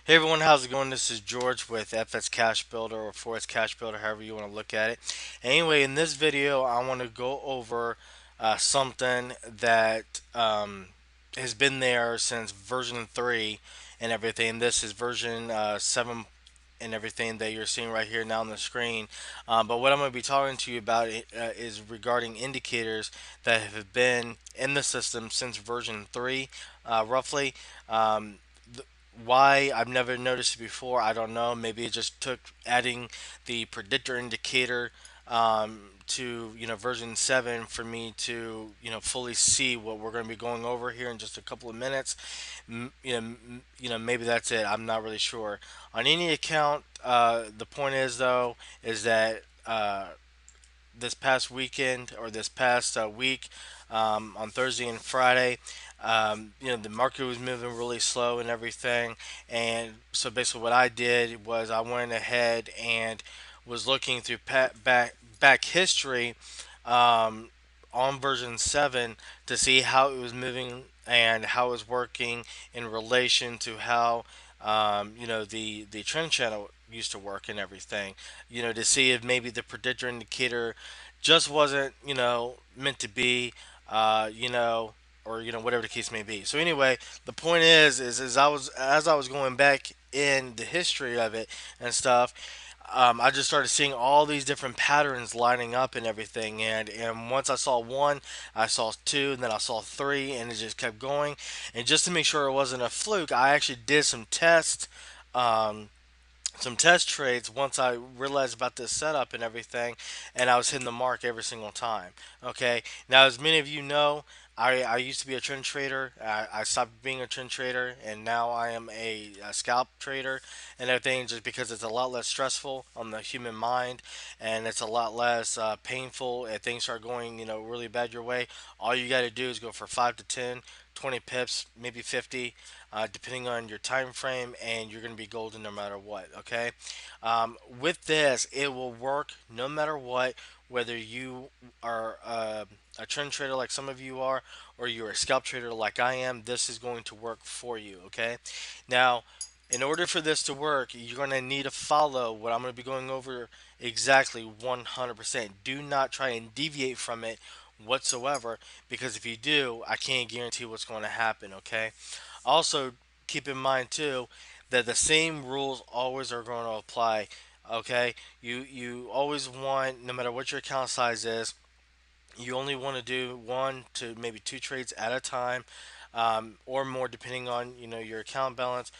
Hey everyone, how's it going? This is George with FXCashBuilder or FXCashBuilder, however you want to look at it. Anyway, in this video, I want to go over something that has been there since version 3 and everything. This is version 7 and everything that you're seeing right here now on the screen. But what I'm going to be talking to you about is regarding indicators that have been in the system since version 3, roughly. Um, why I've never noticed it before, I don't know. Maybe it just took adding the predictor indicator to version 7 for me to fully see what we're going to be going over here in just a couple of minutes. Maybe that's it. I'm not really sure. On any account, the point is though is that this past weekend or this past week on Thursday and Friday. The market was moving really slow and everything, and so basically what I did was I went ahead and was looking through back history um, on version 7 to see how it was moving and how it was working in relation to how the trend channel used to work and everything, to see if maybe the predictor indicator just wasn't, meant to be, or whatever the case may be. So anyway, the point is as I was going back in the history of it and stuff, I just started seeing all these different patterns lining up and everything. And once I saw one, I saw two, and then I saw three, and it just kept going. And just to make sure it wasn't a fluke, I actually did um, some test trades once I realized about this setup and everything, and I was hitting the mark every single time. Okay, now as many of you know, I used to be a trend trader. I stopped being a trend trader, and now I am a scalp trader and everything, just because it's a lot less stressful on the human mind, and it's a lot less painful. If things start going, really bad your way, all you got to do is go for 5 to 10, 20 pips, maybe 50, depending on your time frame, and you're going to be golden no matter what. Okay, with this, it will work no matter what, whether you are a trend trader like some of you are, or you're a scalp trader like I am. This is going to work for you. Okay, now. In order for this to work, you're going to need to follow what I'm going to be going over exactly 100%. Do not try and deviate from it whatsoever, because if you do, I can't guarantee what's going to happen. Okay. Also, keep in mind too that the same rules always are going to apply. Okay, you always want, no matter what your account size is, you only want to do one to maybe two trades at a time, or more depending on your account balance.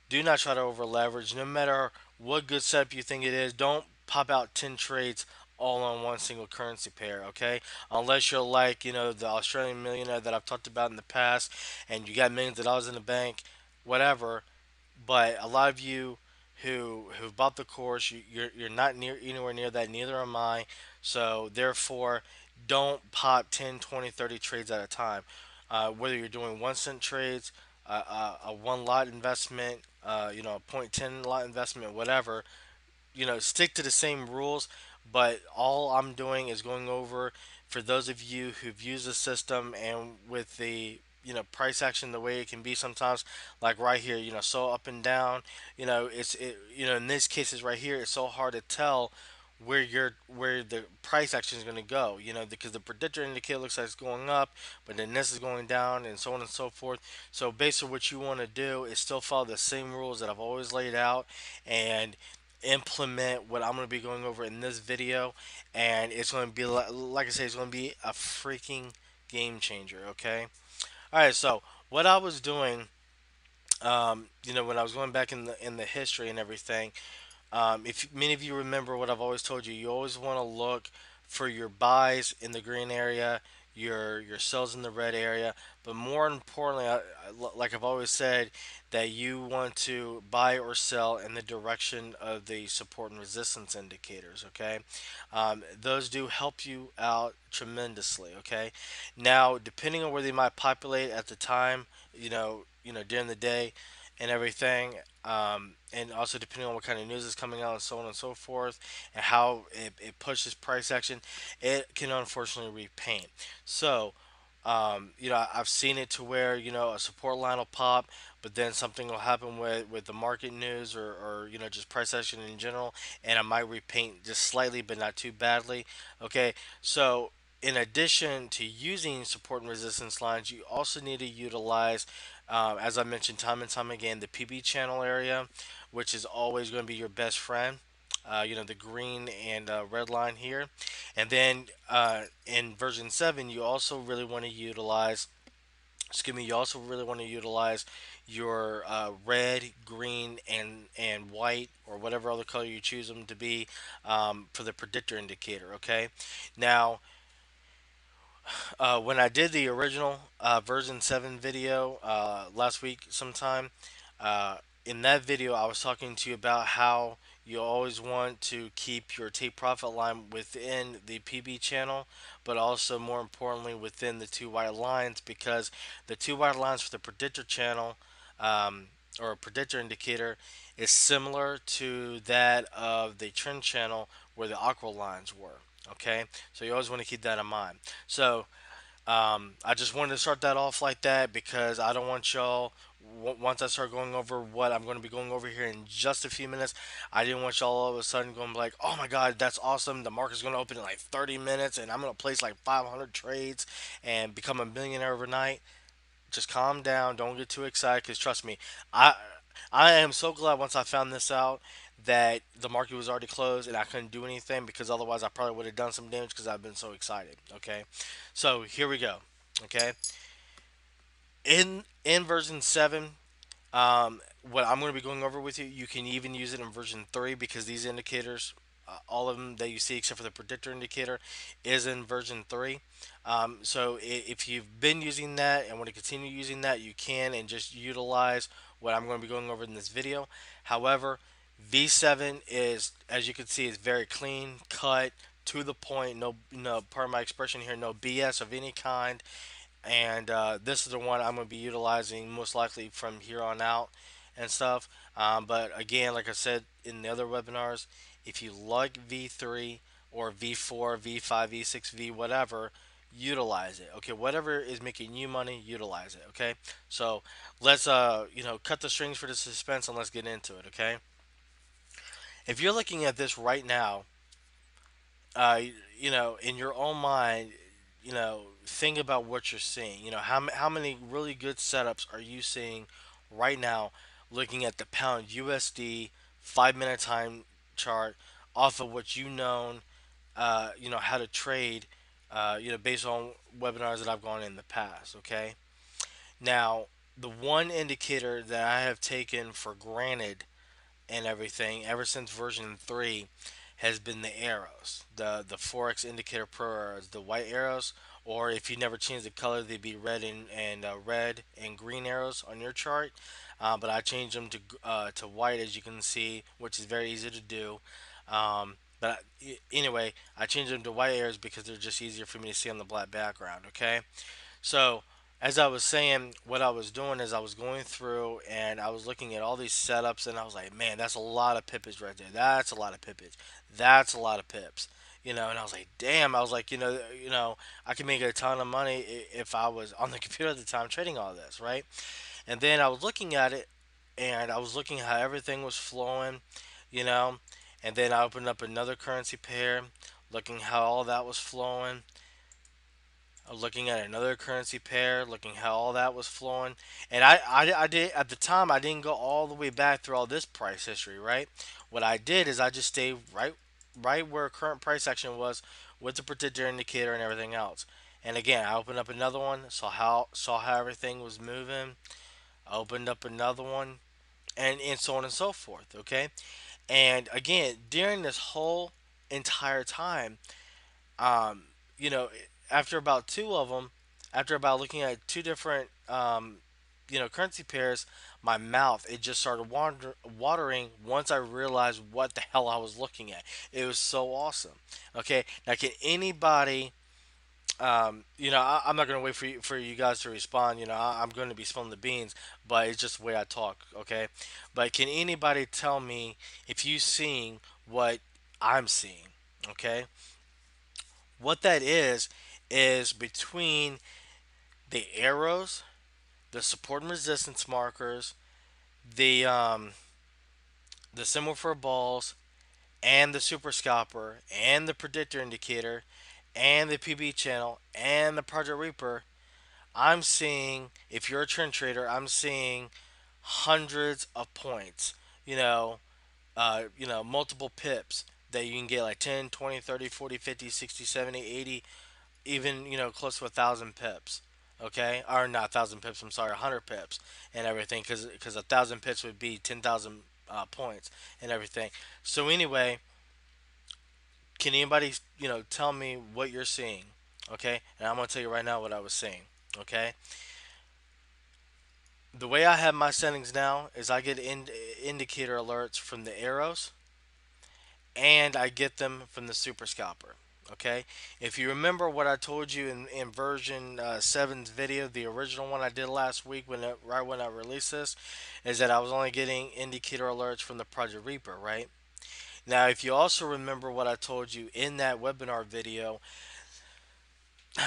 Do not try to over leverage. No matter what good setup you think it is, don't pop out 10 trades all on one single currency pair, okay? Unless you're like, the Australian millionaire that I've talked about in the past, and you got millions of dollars in the bank, whatever. But a lot of you who've bought the course, you're not near anywhere near that. Neither am I. So therefore, don't pop 10, 20, 30 trades at a time. Whether you're doing 1 cent trades, a one lot investment, a point 10 lot investment, whatever, stick to the same rules. But all I'm doing is going over for those of you who've used the system, and with the price action the way it can be sometimes, like right here, so up and down, in these cases right here, it's so hard to tell where the price action is going to go, because the predictor indicator looks like it's going up, but then this is going down, and so on and so forth. So basically what you want to do is still follow the same rules that I've always laid out, and implement what I'm going to be going over in this video, and it's going to be like I say, it's going to be a freaking game changer. Okay. All right. So what I was doing, when I was going back in the history and everything, if many of you remember what I've always told you, you always want to look for your buys in the green area, your sells in the red area, but more importantly, like I've always said, that you want to buy or sell in the direction of the support and resistance indicators. Okay, those do help you out tremendously. Okay, now depending on where they might populate at the time, during the day and everything, and also depending on what kind of news is coming out and so on and so forth, and how it pushes price action, it can unfortunately repaint. So I've seen it to where a support line will pop, but then something will happen with the market news or just price action in general, and I might repaint just slightly, but not too badly. Okay, so in addition to using support and resistance lines, you also need to utilize, as I mentioned time and time again, the PB channel area, which is always going to be your best friend. The green and red line here. And then in version 7, you also really want to utilize, excuse me, you also really want to utilize your red, green, and white, or whatever other color you choose them to be, for the predictor indicator. Okay. Now, when I did the original version 7 video last week sometime, uh, in that video I was talking to you about how you always want to keep your take profit line within the PB channel, but also more importantly within the two white lines, because the two white lines for the predictor channel, um, or predictor indicator, is similar to that of the trend channel where the aqua lines were. Okay, so you always want to keep that in mind. So I just wanted to start that off like that because I don't want y'all. Once I start going over what I'm going to be going over here in just a few minutes, I didn't want y'all all of a sudden going like, "Oh my God, that's awesome! The market's going to open in like 30 minutes, and I'm going to place like 500 trades and become a millionaire overnight." Just calm down. Don't get too excited, because trust me, I I am so glad once I found this out that the market was already closed and I couldn't do anything, because otherwise I probably would have done some damage because I've been so excited. Okay, so here we go. Okay, in version 7, what I'm going to be going over with you, you can even use it in version 3, because these indicators, all of them that you see except for the predictor indicator, is in version 3. So if you've been using that and want to continue using that, you can, and just utilize what I'm going to be going over in this video. However, V7 is, as you can see, is very clean cut, to the point. No, no, part of my expression here, no BS of any kind. And this is the one I'm going to be utilizing most likely from here on out and stuff. But again, like I said in the other webinars, if you like V3 or V4, V5, V6, V whatever, utilize it. Okay, whatever is making you money, utilize it. Okay, so let's cut the strings for the suspense and let's get into it. Okay, if you're looking at this right now, uh, in your own mind, think about what you're seeing. How many really good setups are you seeing right now, looking at the pound USD 5 minute time chart off of what how to trade, based on webinars that I've gone in the past. Okay. Now, the one indicator that I have taken for granted and everything ever since version 3 has been the arrows, the forex indicator pro arrows, the white arrows, or if you never change the color, they'd be red and green arrows on your chart. But I changed them to white, as you can see, which is very easy to do. Anyway, I changed them to white arrows because they're just easier for me to see on the black background. Okay. So, as I was saying, what I was doing is I was going through and I was looking at all these setups, and I was like, man, that's a lot of pippage right there. That's a lot of pippage. That's a lot of pips. And I was like, damn. I was like, I could make a ton of money if I was on the computer at the time trading all this, right? And then I was looking at it, and I was looking how everything was flowing, you know. And then I opened up another currency pair, looking how all that was flowing, looking at another currency pair, looking how all that was flowing. And I did, at the time, I didn't go all the way back through all this price history, right? What I did is I just stayed right where current price action was, with the predictor indicator and everything else. And again, I opened up another one, saw how everything was moving. I opened up another one, and so on and so forth. Okay, and again, during this whole entire time, um, you know, after about two of them, after about looking at two different, currency pairs, my mouth, it just started watering once I realized what the hell I was looking at. It was so awesome. Okay, now can anybody? I'm not gonna wait for you guys to respond. I'm going to be spilling the beans, but it's just the way I talk. Okay, but can anybody tell me if you seeing what I'm seeing? Okay, what that is between the arrows, the support and resistance markers, the symbol for balls, and the super scalper, and the predictor indicator, and the PB channel, and the Project Reaper, I'm seeing, if you're a trend trader, I'm seeing hundreds of points. You know, multiple pips that you can get like 10, 20, 30, 40, 50, 60, 70, 80, even, close to 1,000 pips. Okay, or not 1,000 pips. I'm sorry, 100 pips and everything, because 1,000 pips would be 10,000 points and everything. So anyway, can anybody tell me what you're seeing? Okay, and I'm gonna tell you right now what I was seeing. Okay, the way I have my settings now is I get indicator alerts from the arrows, and I get them from the super scalper. Okay, if you remember what I told you in version 7's video, the original one I did last week, right when I released this, is that I was only getting indicator alerts from the Project Reaper, right? Now, if you also remember what I told you in that webinar video,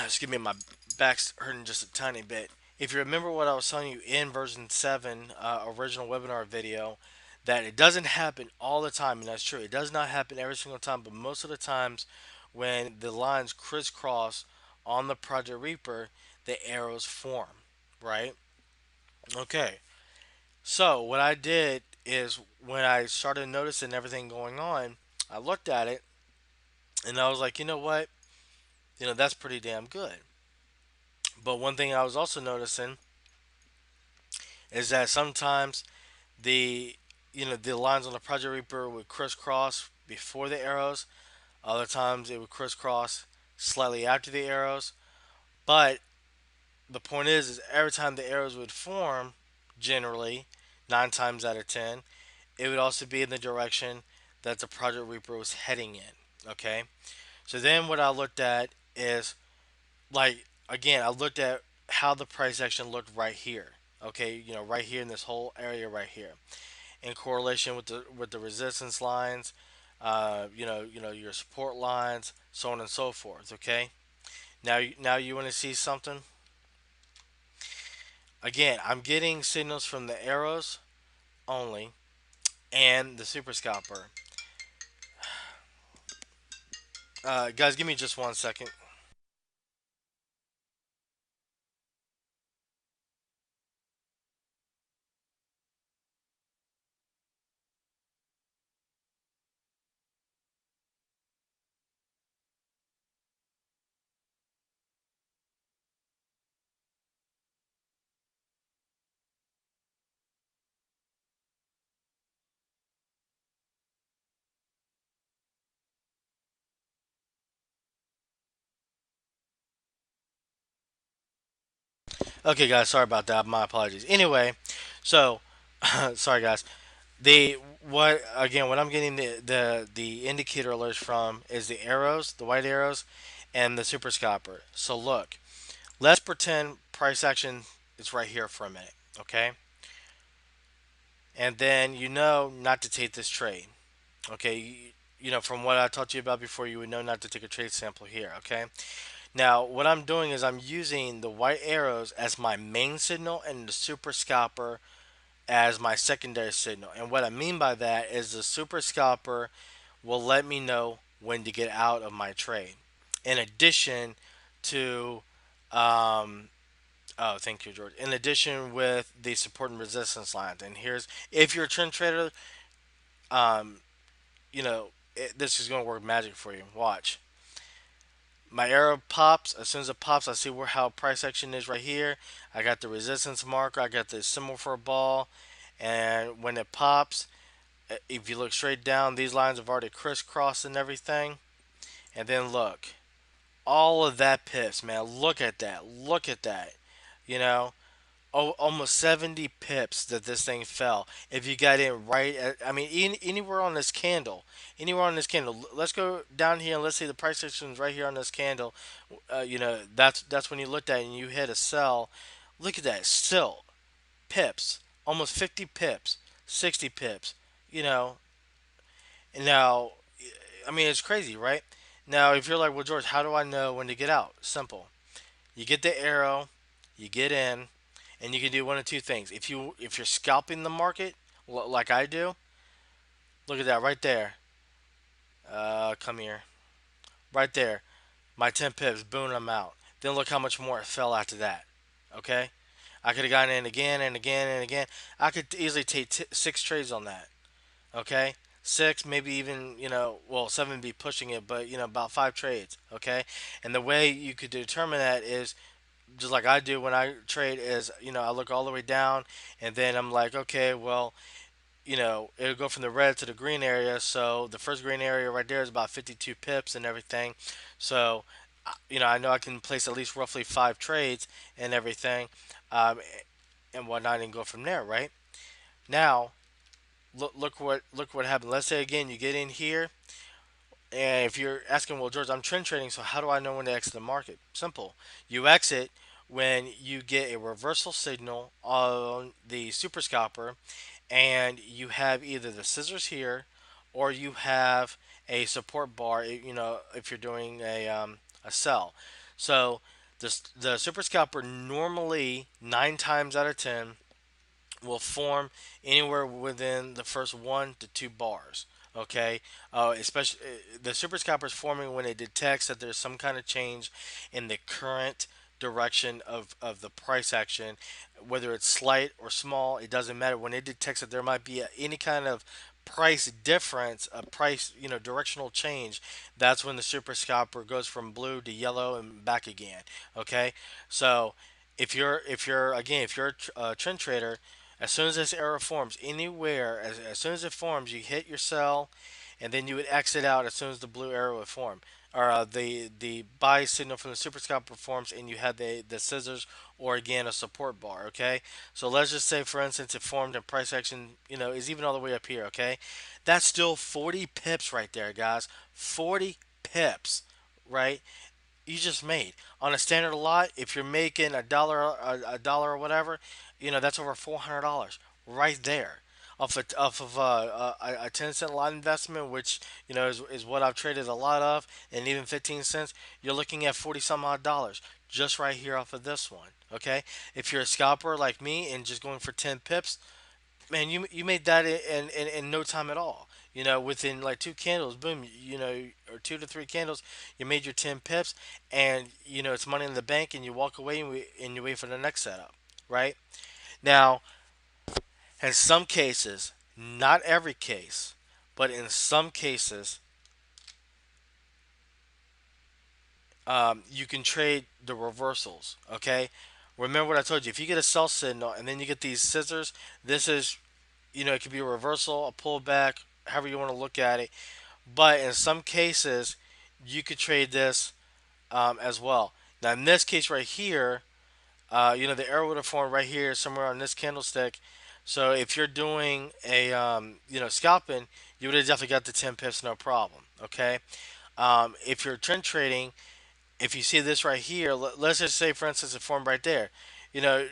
excuse me, my back's hurting just a tiny bit. If you remember what I was telling you in version 7, original webinar video, that it doesn't happen all the time, and that's true. It does not happen every single time, but most of the times when the lines crisscross on the Project Reaper, the arrows form, right? Okay. So what I did is when I started noticing everything going on, I looked at it and I was like, you know what? That's pretty damn good. But one thing I was also noticing is that sometimes the the lines on the Project Reaper would crisscross before the arrows. Other times it would crisscross slightly after the arrows. But the point is every time the arrows would form, generally 9 times out of 10, it would also be in the direction that the Project Reaper was heading in. Okay, so then what I looked at is, like, again, I looked at how the price action looked right here. Okay, right here in this whole area right here, in correlation with the resistance lines, your support lines, so on and so forth. Okay, now you want to see something. Again, I'm getting signals from the arrows only and the super scalper. Guys, give me just 1 second. Okay, guys, sorry about that. My apologies. Anyway, so sorry, guys. The what again? What I'm getting the indicator alerts from is the arrows, the white arrows, and the super scalper. So look, let's pretend price action is right here for a minute, okay? And then not to take this trade, okay? From what I talked to you about before, you would know not to take a trade sample here, okay? Now, what I'm doing is I'm using the white arrows as my main signal and the super scalper as my secondary signal. And what I mean by that is the super scalper will let me know when to get out of my trade. In addition to, um, oh, thank you, George. In addition with the support and resistance lines. And here's, if you're a trend trader, um, this is going to work magic for you. Watch. My arrow pops. As soon as it pops, I see how price action is right here. I got the resistance marker. I got the symbol for a ball. And when it pops, if you look straight down, these lines have already crisscrossed and everything. And then look, all of that pips, man. Look at that. Look at that. You know, almost 70 pips that this thing fell. If you got in right, I mean, anywhere on this candle, anywhere on this candle. Let's go down here and let's see the price action is right here on this candle. That's when you looked at it and you hit a sell. Look at that, still pips, almost 50 pips, 60 pips. You know, and now, I mean, it's crazy, right? Now, if you're like, well, George, how do I know when to get out? Simple. You get the arrow, You get in, and you can do one of two things. If you're scalping the market like I do, look at that right there. Come here, right there. My 10 pips, boom, I'm out. Then look how much more it fell after that. Okay, I could have gotten in again and again and again. I could easily take 6 trades on that. Okay, six, maybe even well, seven be pushing it, but about 5 trades. Okay, and the way you could determine that is just like I do when I trade is I look all the way down, and then I'm like, okay, well, it'll go from the red to the green area. So the first green area right there is about 52 pips and everything. So, I know I can place at least roughly 5 trades and everything, um, and whatnot, and go from there. Right now, look what happened. Let's say again you get in here, and if you're asking, well, George, I'm trend trading, so how do I know when to exit the market? Simple. You exit when you get a reversal signal on the super scalper, and you have either the scissors here, or you have a support bar. If you're doing a sell, so the super scalper normally 9 times out of 10 will form anywhere within the first 1 to 2 bars. Okay, especially the super scalper is forming when it detects that there's some kind of change in the current direction of the price action, whether it's slight or small, it doesn't matter. When it detects that there might be any kind of price difference, a price directional change, that's when the super scalper goes from blue to yellow and back again. Okay, so if you're a trend trader, as soon as this arrow forms anywhere, as soon as it forms, you hit your sell, and then you would exit out as soon as the blue arrow would form, or the buy signal from the super scalper forms, and you had the scissors or again a support bar. Okay, so let's just say for instance it formed and price action is even all the way up here. Okay, that's still 40 pips right there, guys. 40 pips, right? You just made on a standard lot. If you're making a dollar or whatever, that's over $400 right there off of a 10 cent lot investment, which is what I've traded a lot of, and even 15 cents. You're looking at 40 some odd dollars just right here off of this one. Okay, if you're a scalper like me and just going for 10 pips, man, you made that in no time at all. Within like 2 candles, boom, or 2 to 3 candles, you made your 10 pips, and it's money in the bank, and you walk away and you wait for the next setup, right? Now, in some cases, not every case, but in some cases, you can trade the reversals. Okay, remember what I told you. If you get a sell signal and then you get these scissors, this is it could be a reversal, a pullback, however you want to look at it. But in some cases, you could trade this as well. Now, in this case right here, the arrow would have formed right here somewhere on this candlestick. So if you're doing a, scalping, you would have definitely got the 10 pips, no problem. Okay. If you're trend trading, if you see this right here, let's just say, for instance, it formed right there. You know,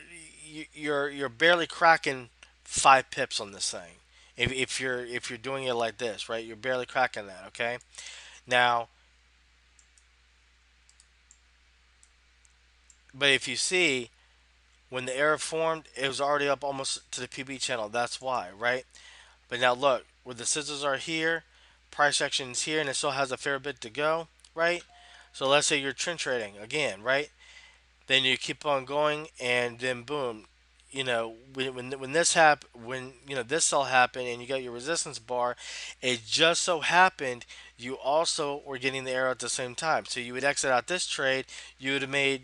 you're barely cracking 5 pips on this thing. If you're doing it like this, right? You're barely cracking that. Okay. Now, but if you see when the error formed, it was already up almost to the PB channel. That's why, right? But now look, where the scissors are here, price action is here, and it still has a fair bit to go, right? So let's say you're trend trading again, right? Then you keep on going, and then boom, when this when this all happened, and you got your resistance bar, it just so happened you also were getting the arrow at the same time. So you would exit out this trade, you would have made,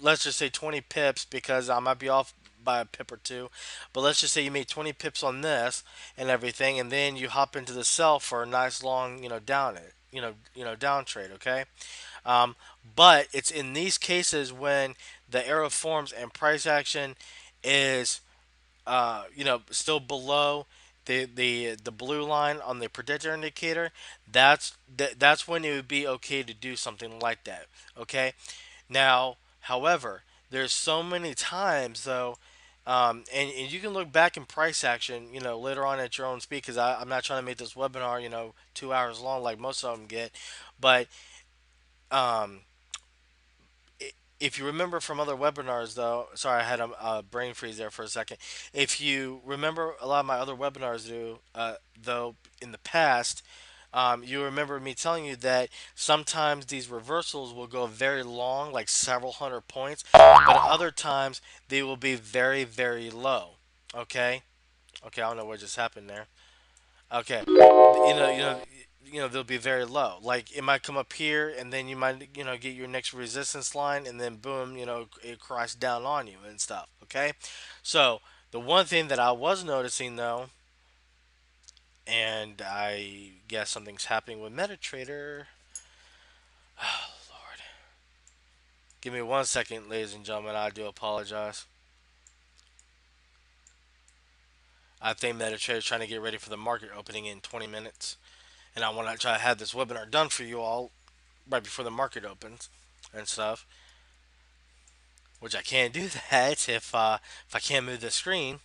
let's just say 20 pips, because I might be off by a pip or two, but let's just say you made 20 pips on this and everything, and then you hop into the sell for a nice long down it down trade. Okay. um, but it's in these cases when the arrow forms and price action is, still below the blue line on the predictor indicator. That's when it would be okay to do something like that. Okay. Now, however, there's so many times though, and you can look back in price action, later on at your own speed, because I'm not trying to make this webinar, 2 hours long like most of them get, but um, if you remember from other webinars, though, sorry, I had a brain freeze there for a second. If you remember a lot of my other webinars, though, in the past, you remember me telling you that sometimes these reversals will go very long, like several hundred points, but other times they will be very, very low. Okay? Okay, I don't know what just happened there. Okay, they'll be very low. Like it might come up here, and then you might, get your next resistance line, and then boom, it crashes down on you and stuff. Okay, so the one thing that I was noticing though, and I guess something's happening with MetaTrader. Oh Lord, give me 1 second, ladies and gentlemen. I do apologize. I think MetaTrader is trying to get ready for the market opening in 20 minutes, and I want to try to have this webinar done for you all right before the market opens and stuff. Which I can't do that if I can't move the screen.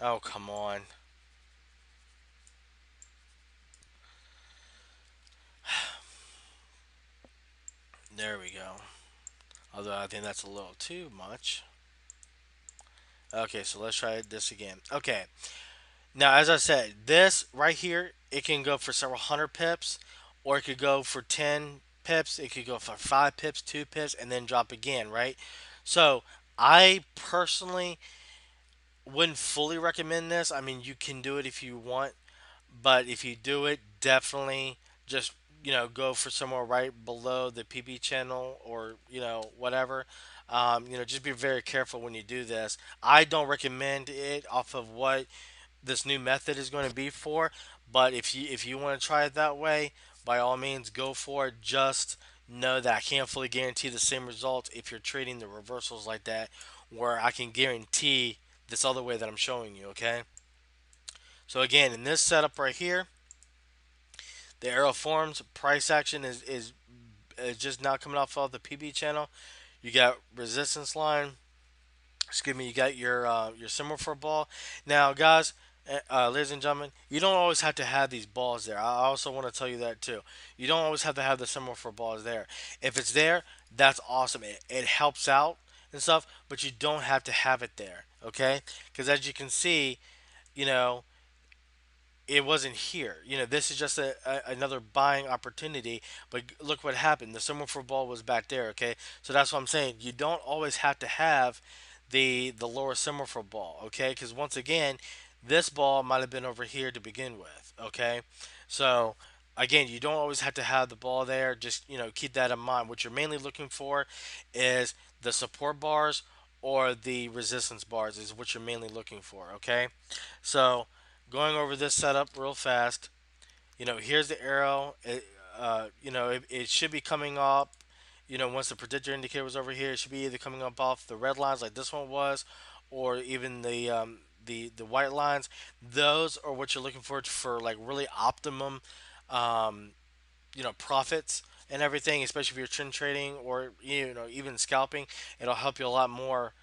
Oh come on, there we go. Although I think that's a little too much. Okay, so let's try this again. Okay, now as I said, this right here it can go for several hundred pips, or it could go for 10 pips. It could go for 5 pips, 2 pips, and then drop again. Right. So I personally wouldn't fully recommend this. I mean, you can do it if you want, but if you do it, definitely just go for somewhere right below the PB channel or whatever. Just be very careful when you do this. I don't recommend it off of what this new method is going to be for, but if you want to try it that way, by all means go for it. Just know that I can't fully guarantee the same results if you're trading the reversals like that, where I can guarantee this other way that I'm showing you. Okay. So again, in this setup right here, the arrow forms price action is just now coming off of the PB channel. You got resistance line. Excuse me. You got your symbol for ball. Now, guys, ladies and gentlemen, you don't always have to have these balls there. I also want to tell you that too. You don't always have to have the symbol for balls there. If it's there, that's awesome. It helps out and stuff, but you don't have to have it there. Okay? Because as you can see, you know it wasn't here. This is just another buying opportunity. But look what happened. The summer for ball was back there. Okay, so that's what I'm saying. You don't always have to have the lower summer for ball. Okay, because once again, this ball might have been over here to begin with. Okay, so again, you don't always have to have the ball there. Just keep that in mind. What you're mainly looking for is the support bars or the resistance bars is what you're mainly looking for. Okay, so going over this setup real fast. Here's the arrow. It should be coming up. Once the predictor indicator was over here, it should be either coming up off the red lines like this one was, or even the white lines. Those are what you're looking for like really optimum um, profits and everything, especially if you're trend trading or even scalping. It'll help you a lot more,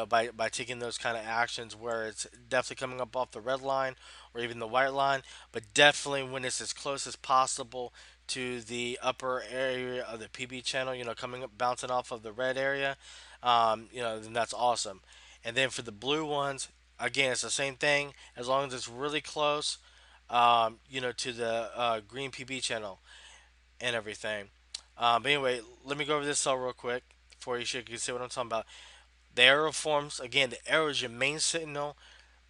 by taking those kind of actions where it's definitely coming up off the red line or even the white line, but definitely when it's as close as possible to the upper area of the PB channel, coming up bouncing off of the red area, then that's awesome. And then for the blue ones, again, it's the same thing as long as it's really close, to the green PB channel and everything. But anyway, let me go over this cell real quick for you so you can see what I'm talking about. The arrow forms, again, the arrow is your main signal.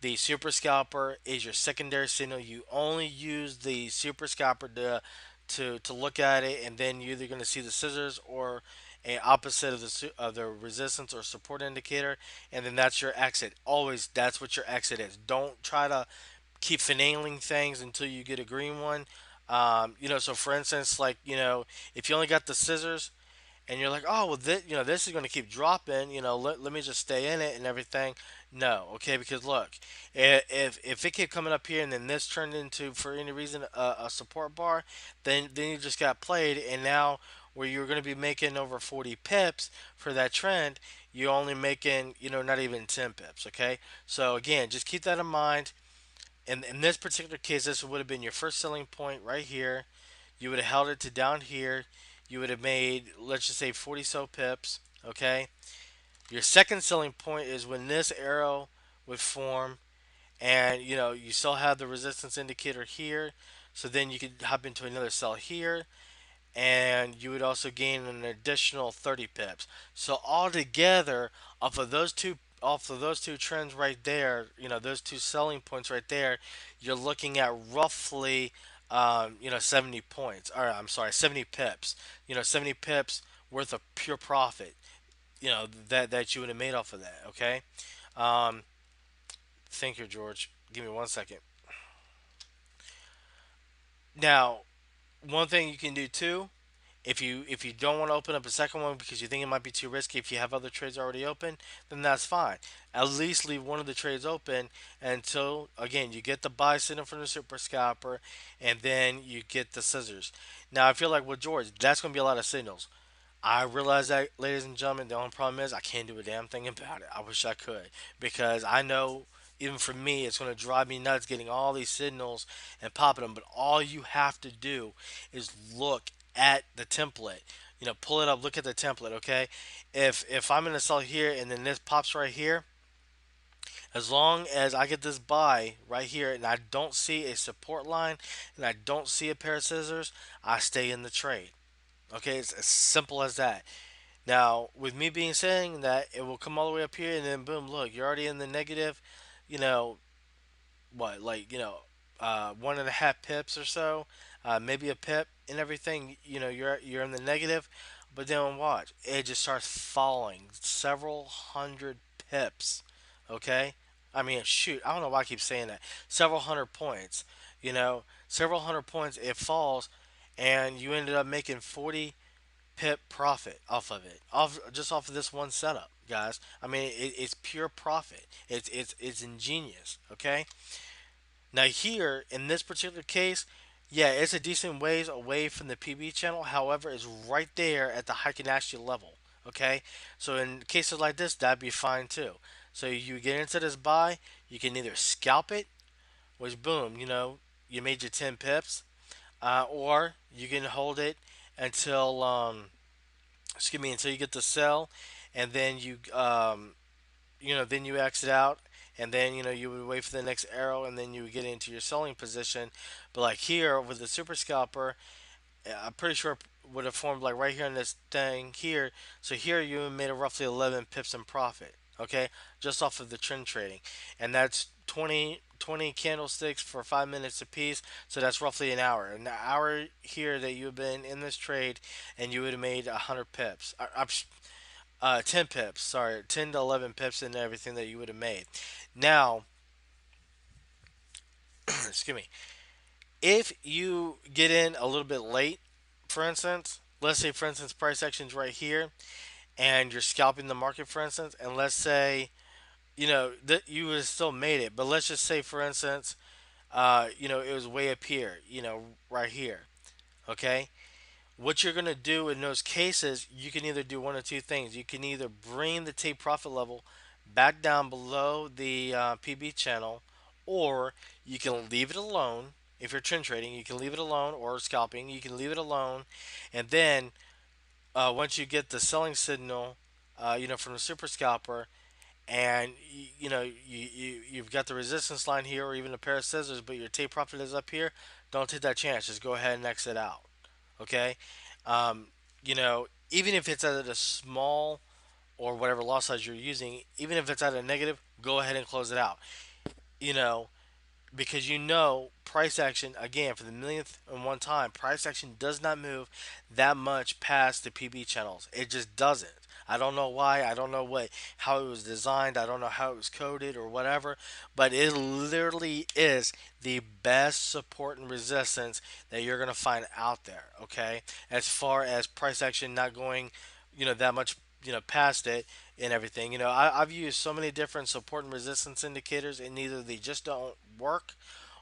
The super scalper is your secondary signal. You only use the super scalper to look at it, and then you're either going to see the scissors or a opposite of the resistance or support indicator, and then that's your exit. Always, that's what your exit is. Don't try to keep finagling things until you get a green one. So for instance, like if you only got the scissors and you're like, oh well, this is going to keep dropping. Let me just stay in it and everything. No, okay, because look, if it kept coming up here and then this turned into for any reason a support bar, then you just got played, and now where you're going to be making over 40 pips for that trend, you're only making not even 10 pips. Okay, so again, just keep that in mind. In this particular case, this would have been your first selling point right here. You would have held it to down here. you would have made, let's just say, 40 so pips. Okay. Your second selling point is when this arrow would form, and you still have the resistance indicator here. So then you could hop into another sell here, and you would also gain an additional 30 pips. So altogether, off of those two trends right there, those two selling points right there, you're looking at roughly 70 points, or I'm sorry, 70 pips. 70 pips worth of pure profit. That you would have made off of that. Okay. Um, Thank you, George. Give me 1 second. Now, one thing you can do too, if you don't want to open up a second one because you think it might be too risky, if you have other trades already open, then that's fine. At least leave one of the trades open until, again, you get the buy signal from the super scalper, and then you get the scissors. Now I feel like with George, that's going to be a lot of signals. I realize that, ladies and gentlemen, the only problem is I can't do a damn thing about it. I wish I could, because I know even for me, it's going to drive me nuts getting all these signals and popping them. But all you have to do is look at the template. Pull it up, look at the template. Okay, if I'm going to sell here and then this pops right here, as long as I get this buy right here and I don't see a support line and I don't see a pair of scissors, I stay in the trade. Okay, it's as simple as that. Now, with me being saying that, it will come all the way up here, and then boom, look, you're already in the negative. You know what? Like 1.5 pips or so, maybe a pip and everything. You're in the negative, but then watch, it just starts falling several hundred pips. Okay, I mean, shoot, I don't know why I keep saying that. Several hundred points. Several hundred points. It falls, and you ended up making 40 pip profit off of it, off of this one setup, guys. I mean, it's pure profit. It's ingenious. Okay. Now here in this particular case, yeah, it's a decent ways away from the PB channel. However, it's right there at the Heikinashia level. Okay. So in cases like this, that'd be fine too. So you get into this buy, you can either scalp it, which boom, you made your 10 pips, or you can hold it until excuse me, until you get the sell, and then then you exit out, and then you would wait for the next arrow, and then you would get into your selling position. But like here with the super scalper, I'm pretty sure it would have formed like right here in this thing here. So here you made a roughly 11 pips in profit. Okay, just off of the trend trading, and that's 20 candlesticks for 5 minutes apiece. So that's roughly an hour. An hour here that you have been in this trade, and you would have made 100 pips. 10 pips. Sorry, 10 to 11 pips in everything that you would have made. Now, excuse me. If you get in a little bit late, for instance, let's say for instance price action's right here, and you're scalping the market, for instance, and let's say that you would have still made it, but let's just say for instance, it was way up here, right here. Okay, what you're going to do in those cases, you can either do one of two things. You can either bring the take profit level back down below the PB channel, or you can leave it alone. If you're trend trading, you can leave it alone, or scalping, you can leave it alone, and then once you get the selling signal, from the super scalper, and you've got the resistance line here, or even a pair of scissors, but your take profit is up here. Don't take that chance. Just go ahead and exit out. Okay, um, even if it's at a small or whatever loss size you're using, even if it's at a negative, go ahead and close it out. You know, because price action, again, for the millionth and one time, price action does not move that much past the PB channels. It just doesn't. I don't know why. I don't know how it was designed. I don't know how it was coded or whatever, but it literally is the best support and resistance that you're going to find out there. Okay, as far as price action not going that much past it and everything. I've used so many different support and resistance indicators, and either they just don't work,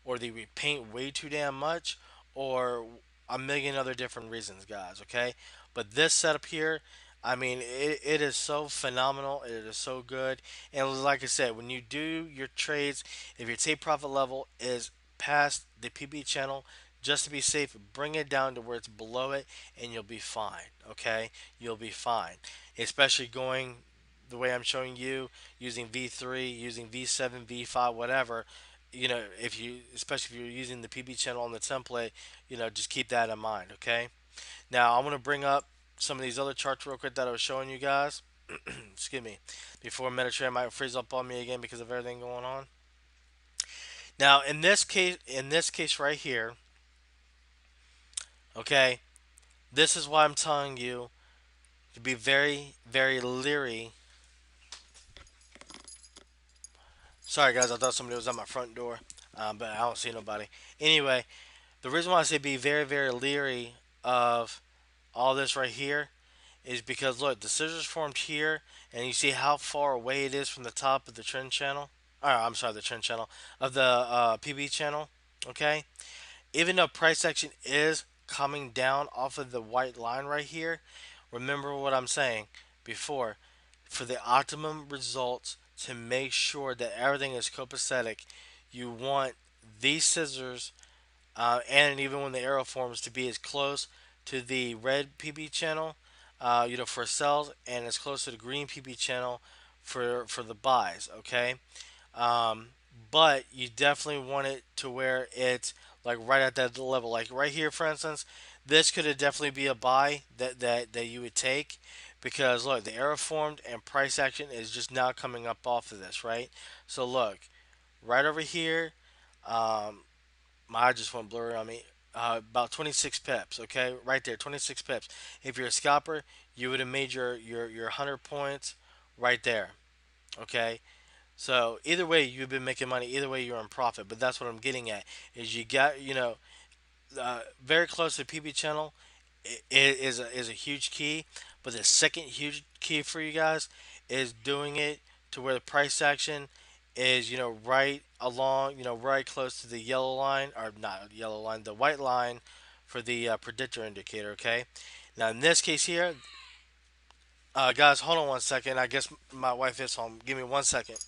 or they repaint way too damn much, or a million other different reasons, guys. Okay, but this setup here, I mean, it is so phenomenal. It is so good. And like I said, when you do your trades, if your take profit level is past the PB channel, just to be safe, bring it down to where it's below it, and you'll be fine. Okay, you'll be fine. Especially going the way I'm showing you, using V3, using V7, V5, whatever. If you, especially if you're using the PB channel on the template, just keep that in mind. Okay. Now I'm gonna bring up some of these other charts real quick that I was showing you guys. Excuse me. Before Mediterranean might freeze up on me again because of everything going on. Now in this case right here, okay, this is why I'm telling you to be very, very leery. Sorry guys, I thought somebody was at my front door, but I don't see nobody. Anyway, the reason why I say be very, very leery of all this right here is because look, the scissors formed here, and you see how far away it is from the top of the trend channel. I'm sorry, the trend channel of the PB channel. Okay, even though price action is coming down off of the white line right here, remember what I'm saying before. For the optimum results, to make sure that everything is copacetic, you want these scissors and even when the arrow forms to be as close to the red PB channel, for sells, and as close to the green PB channel for the buys. Okay, um, but you definitely want it to where it's like right at that level. Like right here, for instance, this could definitely be a buy that you would take because look, the arrow formed and price action is just now coming up off of this, right? So look, right over here, um, my eye just went blurry on me. About 26 pips, okay, right there, 26 pips. If you're a scalper, you would have made your 100 points right there, okay. So either way, you've been making money. Either way, you're in profit. But that's what I'm getting at is you got very close to the PB channel is a huge key. But the second huge key for you guys is doing it to where the price action is right along right close to the yellow line or not yellow line the white line for the predictor indicator. Okay. Now in this case here, guys, hold on one second. I guess my wife is home. Give me 1 second.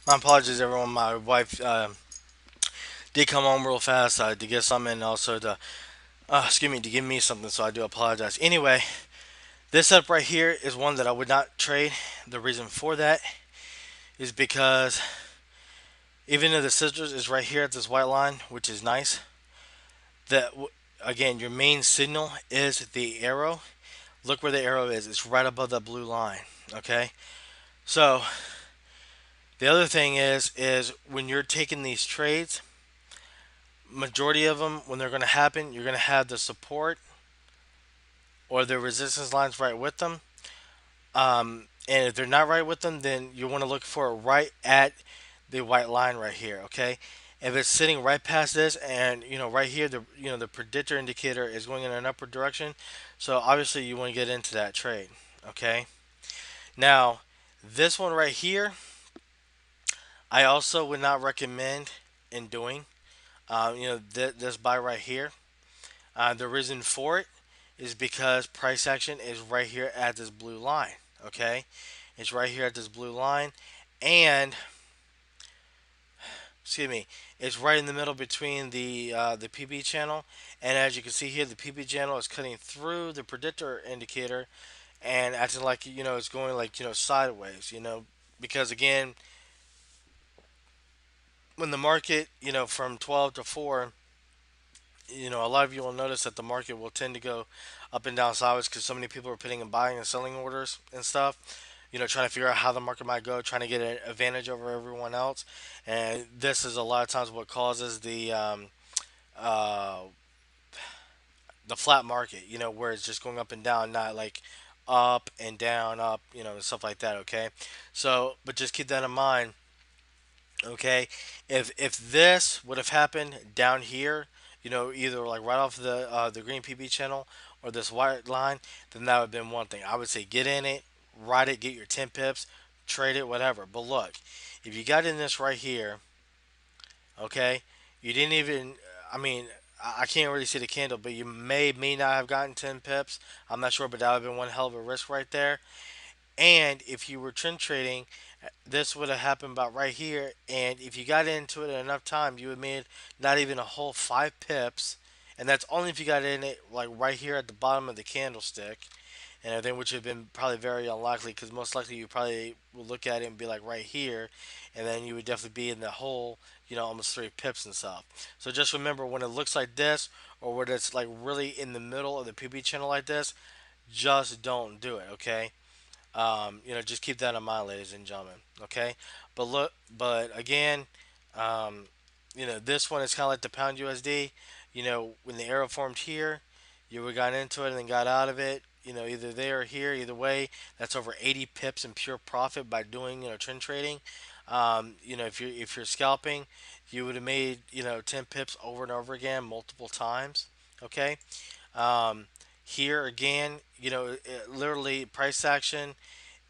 My apologies, everyone. My wife did come home real fast to get something and also excuse me, to give me something, so I do apologize. Anyway, this setup right here is one that I would not trade. The reason for that is because even though the scissors is right here at this white line, which is nice, that again, your main signal is the arrow. Look where the arrow is. It's right above that blue line. Okay, so the other thing is when you're taking these trades, majority of them when they're going to happen, you're going to have the support or the resistance lines right with them. And if they're not right with them, then you want to look for it right at the white line right here. Okay, if it's sitting right past this, and right here, the predictor indicator is going in an upward direction, so obviously you want to get into that trade. Okay, now this one right here, I also would not recommend in doing. This buy right here. The reason for it is because price action is right here at this blue line. Okay, it's right here at this blue line, and excuse me, it's right in the middle between the PB channel, and as you can see here, the PB channel is cutting through the predictor indicator and acting like it's going like sideways. Because again, when the market from 12 to 4, a lot of you will notice that the market will tend to go up and down sideways because so many people are putting in buying and selling orders and stuff. Trying to figure out how the market might go, trying to get an advantage over everyone else, and this is a lot of times what causes uh, the flat market, where it's just going up and down, not like up and down, up, and stuff like that. Okay, so but just keep that in mind. Okay, if this would have happened down here, either like right off the green PB channel or this white line, then that would have been one thing. I would say get in it, ride it, get your 10 pips, trade it, whatever. But look, if you got in this right here, okay, you didn't even. I mean, I can't really see the candle, but you may not have gotten 10 pips. I'm not sure, but that would have been one hell of a risk right there. And if you were trend trading, this would have happened about right here. And if you got into it enough time, you would have made not even a whole 5 pips. And that's only if you got in it like right here at the bottom of the candlestick. And I think which would have been probably very unlikely because most likely you probably would look at it and be like right here. And then you would definitely be in the hole, almost 3 pips and stuff. So just remember when it looks like this or when it's like really in the middle of the PB channel like this, just don't do it, okay? Just keep that in mind, ladies and gentlemen. Okay, but again, um, this one is kind of like the pound USD. When the arrow formed here, you would got into it and then got out of it. Either there or here, either way, that's over 80 pips in pure profit by doing trend trading. If you're scalping, you would have made 10 pips over and over again multiple times. Okay. Um, Here again, literally price action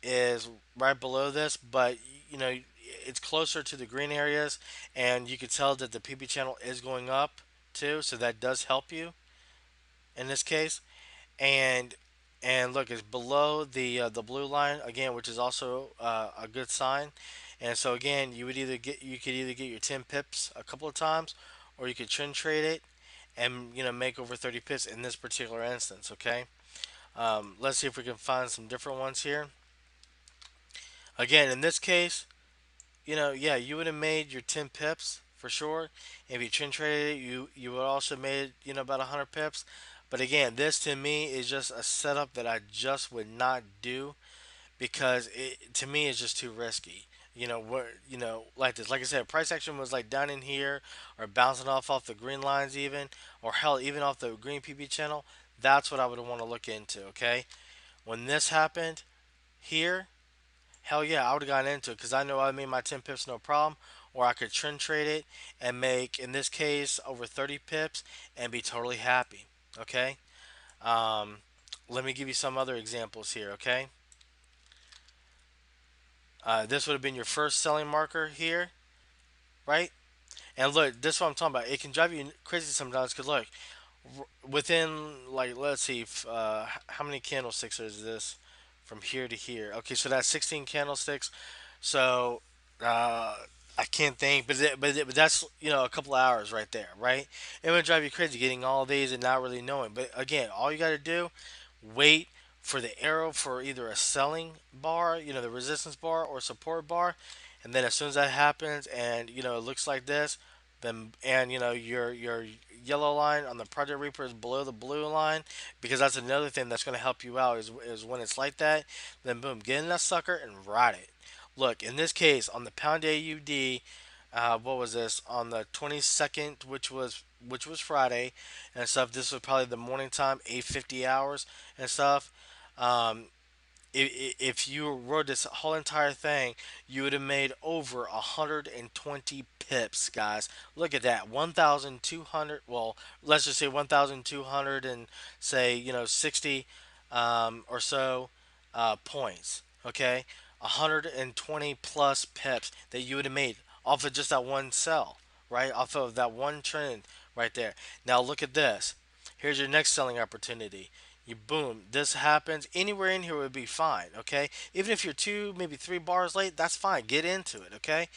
is right below this, but you know it's closer to the green areas, and you can tell that the PB channel is going up too, so that does help you in this case. And look, it's below the blue line again, which is also a good sign. And so again, you could either get your 10 pips a couple of times, or you could trend trade it and make over 30 pips in this particular instance. Okay, let's see if we can find some different ones here. Again, in this case, yeah, you would have made your 10 pips for sure. If you trend traded it, you would also made about 100 pips. But again, this to me is just a setup that I just would not do because it to me is just too risky. Where like this, like I said, price action was like down in here or bouncing off the green lines even, or hell even off the green PB channel. That's what I would want to look into. Okay, when this happened here, hell yeah, I would have gotten into it because I know I made my 10 pips no problem. Or I could trend trade it and make, in this case, over 30 pips and be totally happy. Okay? Um, Let me give you some other examples here. Okay? This would have been your first selling marker here, right? And look, this is what I'm talking about. It can drive you crazy sometimes because look, within like let's see, how many candlesticks is this from here to here? Okay, so that's 16 candlesticks. So uh, I can't think, but that's a couple of hours right there, right? It would drive you crazy getting all these and not really knowing. But again, all you got to do, wait for the arrow for either a selling bar, the resistance bar or support bar, and then as soon as that happens and it looks like this, then and your yellow line on the Project Reaper is below the blue line because that's another thing that's going to help you out is when it's like that, then boom, get in that sucker and ride it. Look, in this case, on the pound AUD, what was this on the 22nd, which was Friday and stuff. This was probably the morning time, 8:50 hours and stuff. Um, if you wrote this whole entire thing, you would have made over 120 pips, guys. Look at that, 1,200. Well, let's just say 1,200 and say 60 or so points. Okay, 120 plus pips that you would have made off of just that one sell, right? Off of that one trend right there. Now look at this. Here's your next selling opportunity. You boom, this happens anywhere in here would be fine. Okay, even if you're 2 maybe 3 bars late, that's fine, get into it. Okay,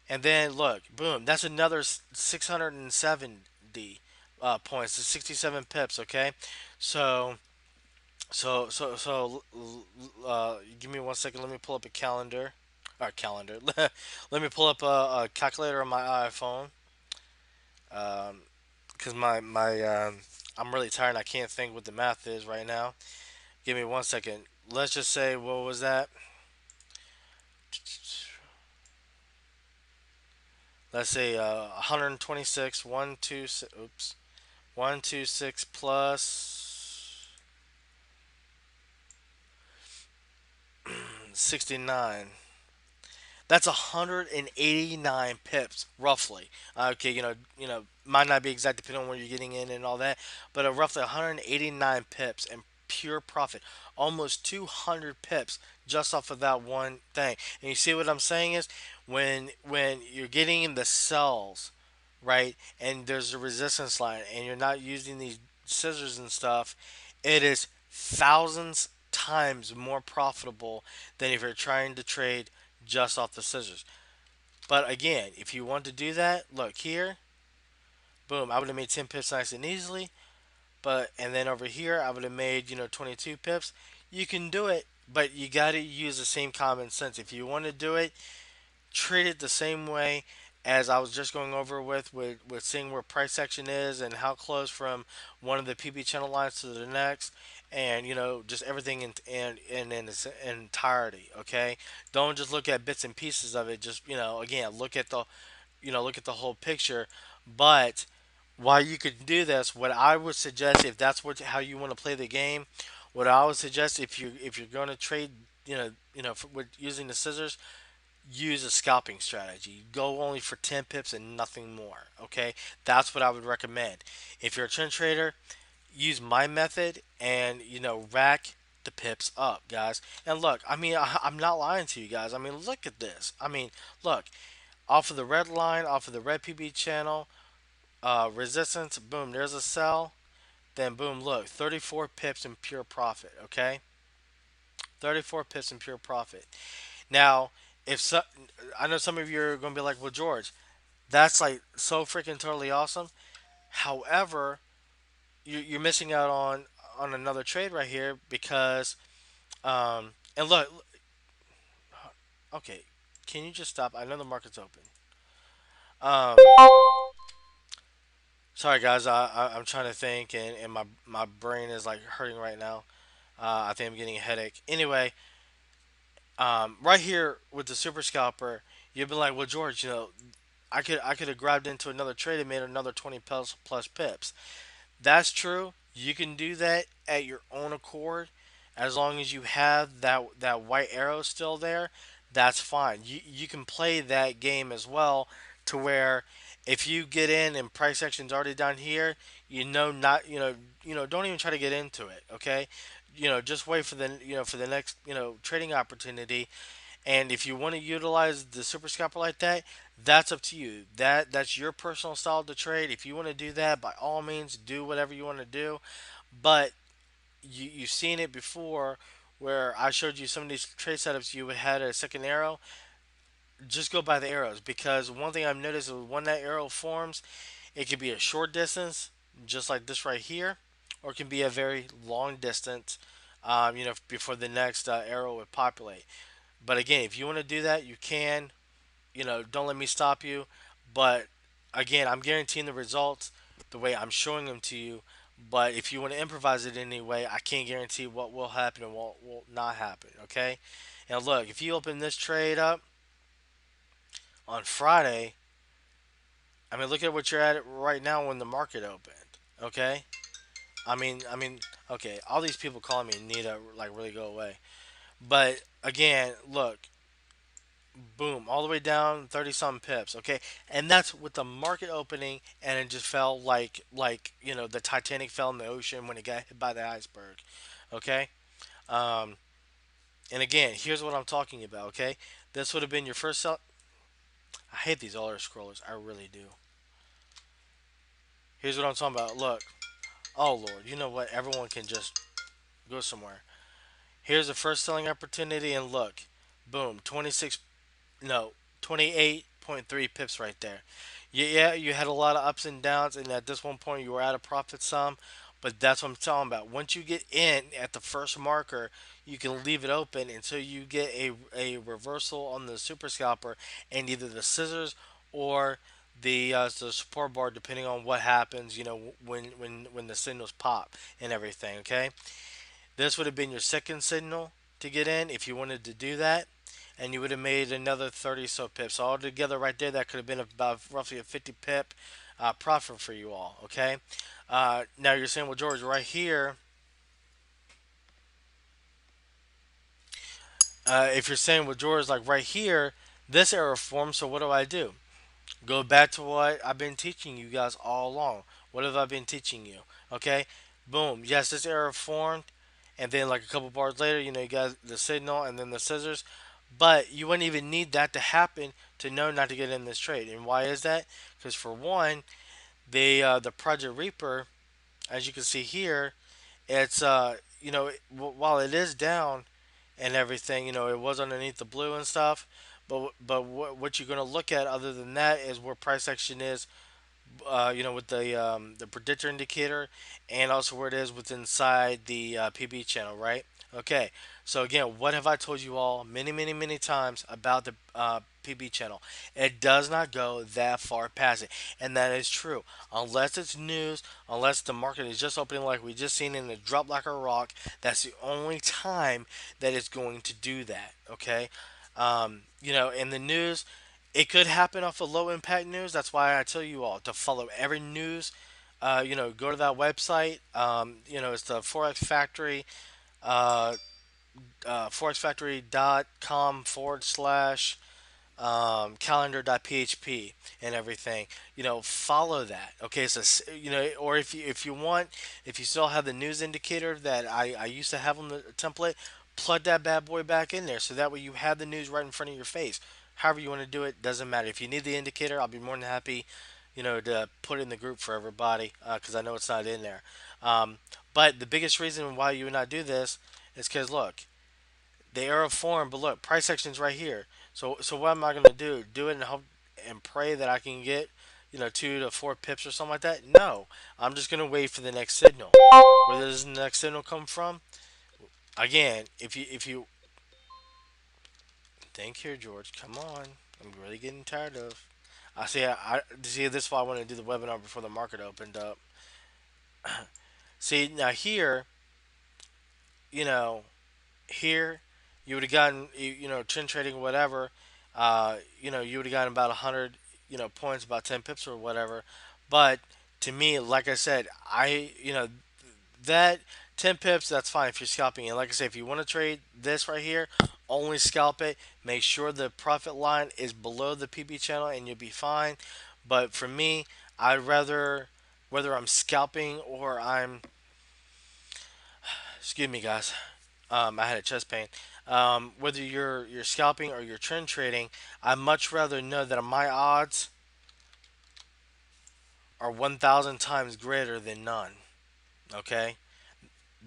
and then look, boom, that's another 670 points to 67 pips. Okay, so give me 1 second, let me pull up a calendar, or calendar. Let me pull up a calculator on my iPhone, because I'm really tired and I can't think what the math is right now. Give me 1 second. Let's just say, what was that? Let's say 126, 1, 2, oops. 126 plus 69. That's 189 pips, roughly. Okay, might not be exact depending on where you're getting in and all that, but roughly 189 pips and pure profit, almost 200 pips just off of that one thing. And you see what I'm saying is, when you're getting in the cells, right, and there's a resistance line, and you're not using these scissors and stuff, it is thousands times more profitable than if you're trying to trade just off the scissors. But again, if you want to do that, look here, boom, I would have made 10 pips nice and easily. But and then over here, I would have made 22 pips. You can do it, but you got to use the same common sense. If you want to do it, treat it the same way as I was just going over with seeing where price action is and how close from one of the PB channel lines to the next, and just everything in its entirety. Okay, don't just look at bits and pieces of it. Just again, look at the whole picture. But while you could do this, what I would suggest, if that's how you want to play the game, what I would suggest, if you're going to trade, with using the scissors, use a scalping strategy. Go only for 10 pips and nothing more. Okay, that's what I would recommend. If you're a trend trader, use my method and rack the pips up, guys. And look, I mean, I'm not lying to you guys. I mean, look at this. I mean, look, off of the red line, off of the red PB channel, resistance, boom, there's a sell. Then boom, look, 34 pips in pure profit. Okay, 34 pips in pure profit. Now, if so, I know some of you are going to be like, well, George, that's like so freaking totally awesome. However, you're missing out on another trade right here because, and look, okay, can you just stop? I know the market's open. Um, Sorry guys, I'm trying to think, and my brain is like hurting right now. I think I'm getting a headache. Anyway, right here with the super scalper, you've been like, well, George, I could have grabbed into another trade and made another 20 plus pips. That's true. You can do that at your own accord, as long as you have that white arrow still there. That's fine. You can play that game as well, to where if you get in and price action's already down here, not don't even try to get into it. Okay, just wait for the next trading opportunity. And if you want to utilize the super scalper like that, that's up to you. That's your personal style to trade. If you want to do that, by all means, do whatever you want to do. But you've seen it before, where I showed you some of these trade setups. You had a second arrow. Just go by the arrows, because one thing I've noticed is when that arrow forms, it can be a short distance, just like this right here, or it can be a very long distance. Before the next arrow would populate. But again, if you want to do that, you can. Don't let me stop you. But again, I'm guaranteeing the results the way I'm showing them to you. But if you want to improvise it anyway, I can't guarantee what will happen and what will not happen. Okay. And look, if you open this trade up on Friday, I mean, look at what you're at right now when the market opened. Okay. I mean, okay. All these people calling me need to like really go away. But again, look, boom, all the way down 30 some pips. Okay, and that's with the market opening, and it just fell like the Titanic fell in the ocean when it got hit by the iceberg. Okay, um, and again, here's what I'm talking about. Okay, this would have been your first sell. I hate these auto scrollers, I really do. Here's what I'm talking about. Look, oh lord, you know what, everyone can just go somewhere. Here's the first selling opportunity, and look, boom, 26, no, 28.3 pips right there. Yeah, you had a lot of ups and downs, and at this one point you were at a profit some, but that's what I'm talking about. Once you get in at the first marker, you can leave it open until you get a reversal on the super scalper, and either the scissors or the support bar, depending on what happens. When the signals pop and everything. Okay, this would have been your second signal to get in if you wanted to do that, and you would have made another 30 so pips. So altogether, right there, that could have been about roughly a 50 pip profit for you all. Okay. Now you're saying, well, George, right here, if you're saying, well, George, like right here, this error forms. So what do I do? Go back to what I've been teaching you guys all along. What have I been teaching you? Okay. Boom. Yes, this error formed, and then like a couple bars later, you got the signal and then the scissors. But you wouldn't even need that to happen to know not to get in this trade. And why is that? Because for one, the Project Reaper, as you can see here, it's while it is down and everything, it was underneath the blue and stuff. But what you're gonna look at other than that is where price action is, with the predictor indicator, and also where it is with inside the PB channel, right? Okay. So again, what have I told you all many, many, many times about the PB channel? It does not go that far past it, and that is true. Unless it's news, unless the market is just opening like we just seen and it dropped like a rock, that's the only time that it's going to do that. Okay. In the news, it could happen off of low impact news. That's why I tell you all to follow every news. Go to that website. It's the Forex Factory, uh, forexfactory.com / calendar.php and everything. Follow that. Okay, so or if you want, if you still have the news indicator that I used to have on the template, plug that bad boy back in there so that way you have the news right in front of your face. However you want to do it, doesn't matter. If you need the indicator, I'll be more than happy, to put it in the group for everybody because I know it's not in there. But the biggest reason why you would not do this is because look, they are a form, but look, price action's right here. So what am I gonna do? Do it and hope and pray that I can get 2 to 4 pips or something like that? No, I'm just gonna wait for the next signal. Where does the next signal come from? Again, if you think here, George, come on, I'm really getting tired of. I see. I see. This is why I want to do the webinar before the market opened up. See now here, you know, here, you would have gotten trend trading whatever. You would have gotten about 100 points, about 10 pips or whatever. But to me, like I said, that 10 pips, that's fine if you're scalping it. Like I said, if you want to trade this right here, only scalp it. Make sure the profit line is below the PB channel and you'll be fine. But for me, I'd rather, whether I'm scalping or I'm, excuse me guys, I had a chest pain. Whether you're scalping or you're trend trading, I much rather know that my odds are 1,000 times greater than none. Okay,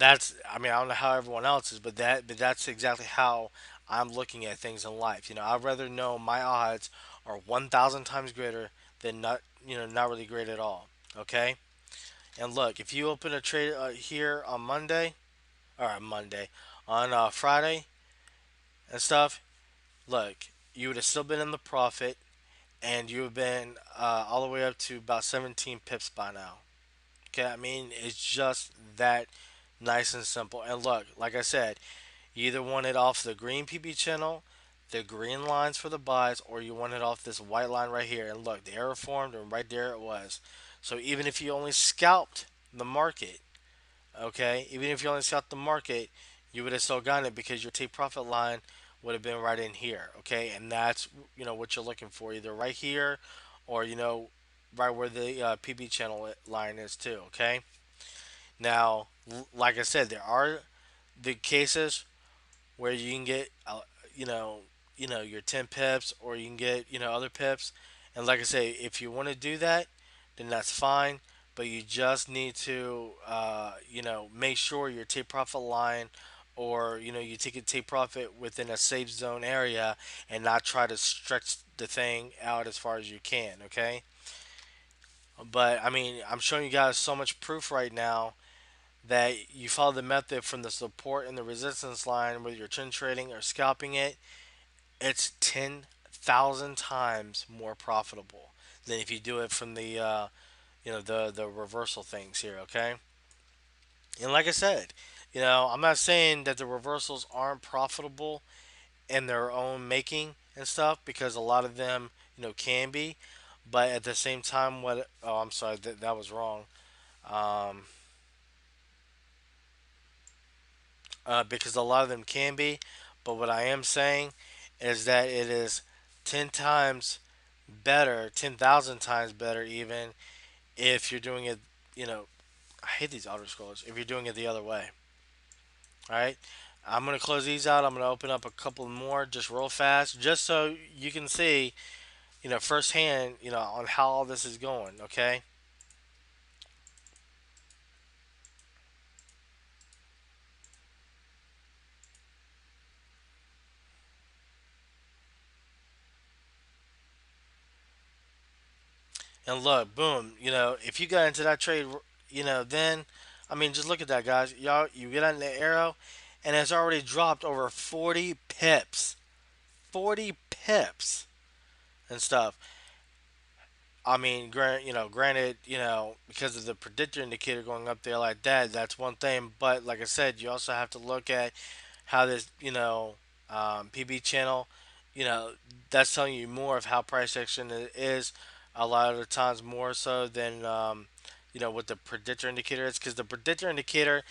I mean, I don't know how everyone else is, but that's exactly how I'm looking at things in life. I'd rather know my odds are 1,000 times greater than not really great at all. Okay, and look, if you open a trade here on Monday or on Monday on Friday and stuff, look, you would have still been in the profit, and you have been all the way up to about 17 pips by now. Okay, I mean, it's just that nice and simple. And look, like I said, you either want it off the green PB channel, the green lines for the buys, or you want it off this white line right here. And look, the error formed, and right there it was. So even if you only scalped the market, okay, even if you only scalped the market, you would have still gotten it because your take profit line would have been right in here, okay, and that's what you're looking for, either right here or right where the PB channel line is too, okay. Now, like I said, there are the cases where you can get you know your 10 pips, or you can get other pips, and like I say, if you want to do that, then that's fine, but you just need to make sure your take profit line, or you take a take profit within a safe zone area, and not try to stretch the thing out as far as you can, okay. But I mean, I'm showing you guys so much proof right now that you follow the method from the support and the resistance line, whether you're trend trading or scalping it, it's 10,000 times more profitable than if you do it from the reversal things here, okay? And like I said, I'm not saying that the reversals aren't profitable in their own making and stuff, because a lot of them can be. But at the same time, what? Oh, I'm sorry, that was wrong. Um, because a lot of them can be. But what I am saying is that it is 10 times better, 10,000 times better, even if you're doing it, you know, I hate these auto scrollers, if you're doing it the other way. All right. I'm going to close these out. I'm going to open up a couple more just real fast, just so you can see, firsthand, on how all this is going. Okay. And look, boom, if you got into that trade, then, I mean, just look at that, guys. Y'all, you get on the arrow, and it's already dropped over 40 pips. 40 pips and stuff. I mean, granted, because of the predictor indicator going up there like that, that's one thing. But like I said, you also have to look at how this, PB channel, you know, that's telling you more of how price action is. A lot of the times more so than, what the predictor indicator is, because the predictor indicator,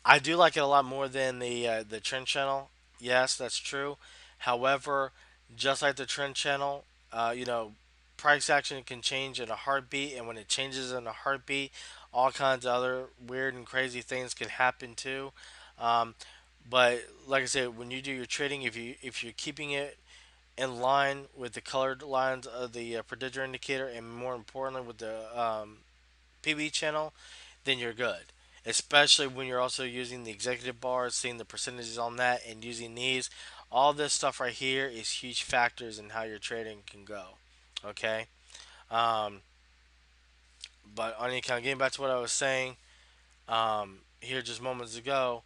I do like it a lot more than the trend channel. Yes, that's true. However, just like the trend channel, price action can change in a heartbeat, and when it changes in a heartbeat, all kinds of other weird and crazy things can happen too. Um, but like I said, when you do your trading, if you're keeping it in line with the colored lines of the predictor indicator, and more importantly with the PB channel, then you're good. Especially when you're also using the executive bars, seeing the percentages on that, and using these. All this stuff right here is huge factors in how your trading can go. Okay. Um, but on any kind of getting back to what I was saying here just moments ago,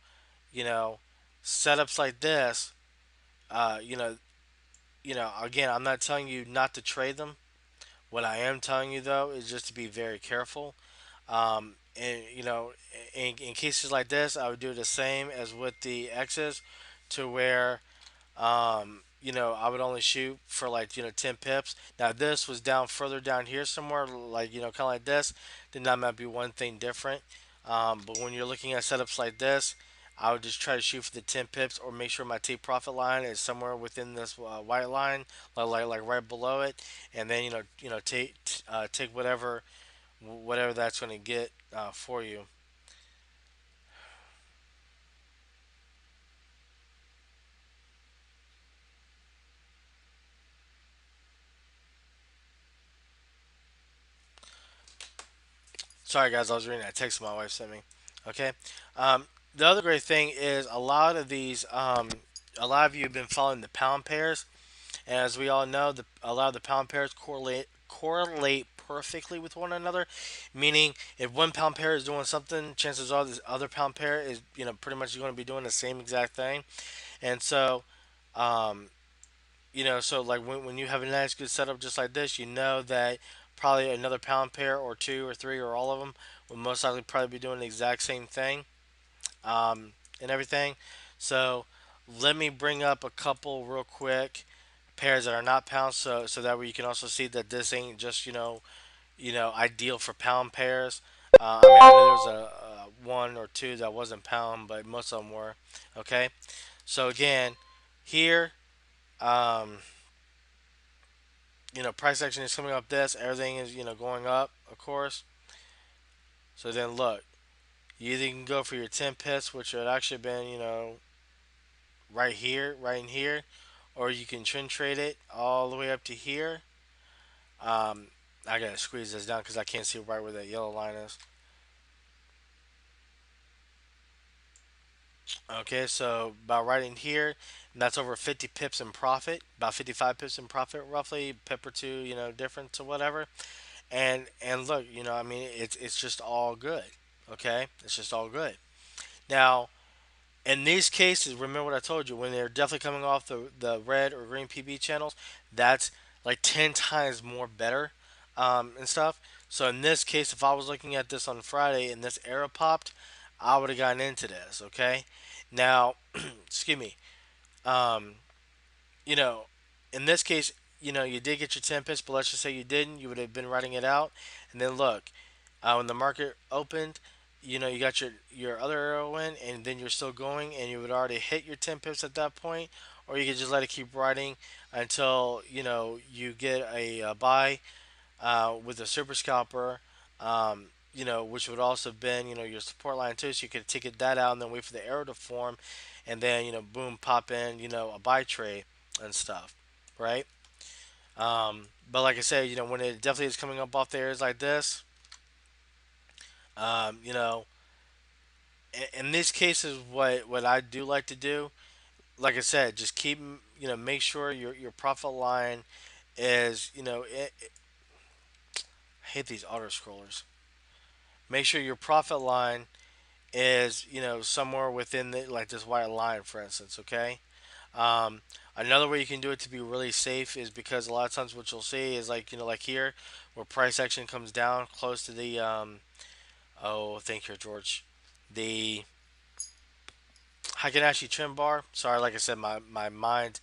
you know, setups like this, uh, you know, again, I'm not telling you not to trade them. What I am telling you though is just to be very careful. And in cases like this, I would do the same as with the X's, to where I would only shoot for like 10 pips. Now this was down further down here somewhere, like kind of like this. Then that might be one thing different. But when you're looking at setups like this, I would just try to shoot for the 10 pips, or make sure my take profit line is somewhere within this white line, like right below it, and then take whatever that's going to get for you. Sorry, guys, I was reading that text my wife sent me. Okay. The other great thing is a lot of you have been following the pound pairs, and as we all know, a lot of the pound pairs correlate perfectly with one another. Meaning, if one pound pair is doing something, chances are this other pound pair is pretty much going to be doing the same exact thing. And so, um, so like when you have a nice good setup just like this, you know that probably another pound pair or two or three or all of them will most likely probably be doing the exact same thing, and everything. So let me bring up a couple real quick pairs that are not pounds, so that way you can also see that this ain't just ideal for pound pairs. I mean, I know there was a one or two that wasn't pound, but most of them were. Okay, so again, here. Um, price action is coming up this, everything is, going up, of course. So then look, you either can go for your 10 pips, which would actually been, right here, right in here, or you can trend trade it all the way up to here. Um, I gotta squeeze this down because I can't see right where that yellow line is. Okay, so about right in here, and that's over 50 pips in profit, about 55 pips in profit, roughly, pip or two, difference or whatever. And look, I mean, it's just all good. Okay, it's just all good. Now, in these cases, remember what I told you, when they're definitely coming off the red or green PB channels, that's like 10 times more better, and stuff. So in this case, if I was looking at this on Friday and this arrow popped, I would have gotten into this. Okay, now, excuse me. Um, you know, in this case, you did get your 10 pips, but let's just say you didn't, you would have been writing it out. And then look, when the market opened, you got your other arrow in, and then you're still going, and you would already hit your 10 pips at that point, or you could just let it keep riding until you get a buy with a super scalper. Which would also have been your support line too, so you could ticket that out and then wait for the arrow to form, and then boom, pop in a buy trade and stuff, right? But like I said, when it definitely is coming up off the areas like this, um, you know, in these cases, what I do like to do, like I said, just keep make sure your profit line is I hate these auto scrollers. Make sure your profit line is somewhere within the like this white line, for instance. Okay. Um, Another way you can do it to be really safe is because a lot of times what you'll see is like like here where price action comes down close to the oh, thank you, George, the Hikinashi trim bar. Sorry, like I said, my mind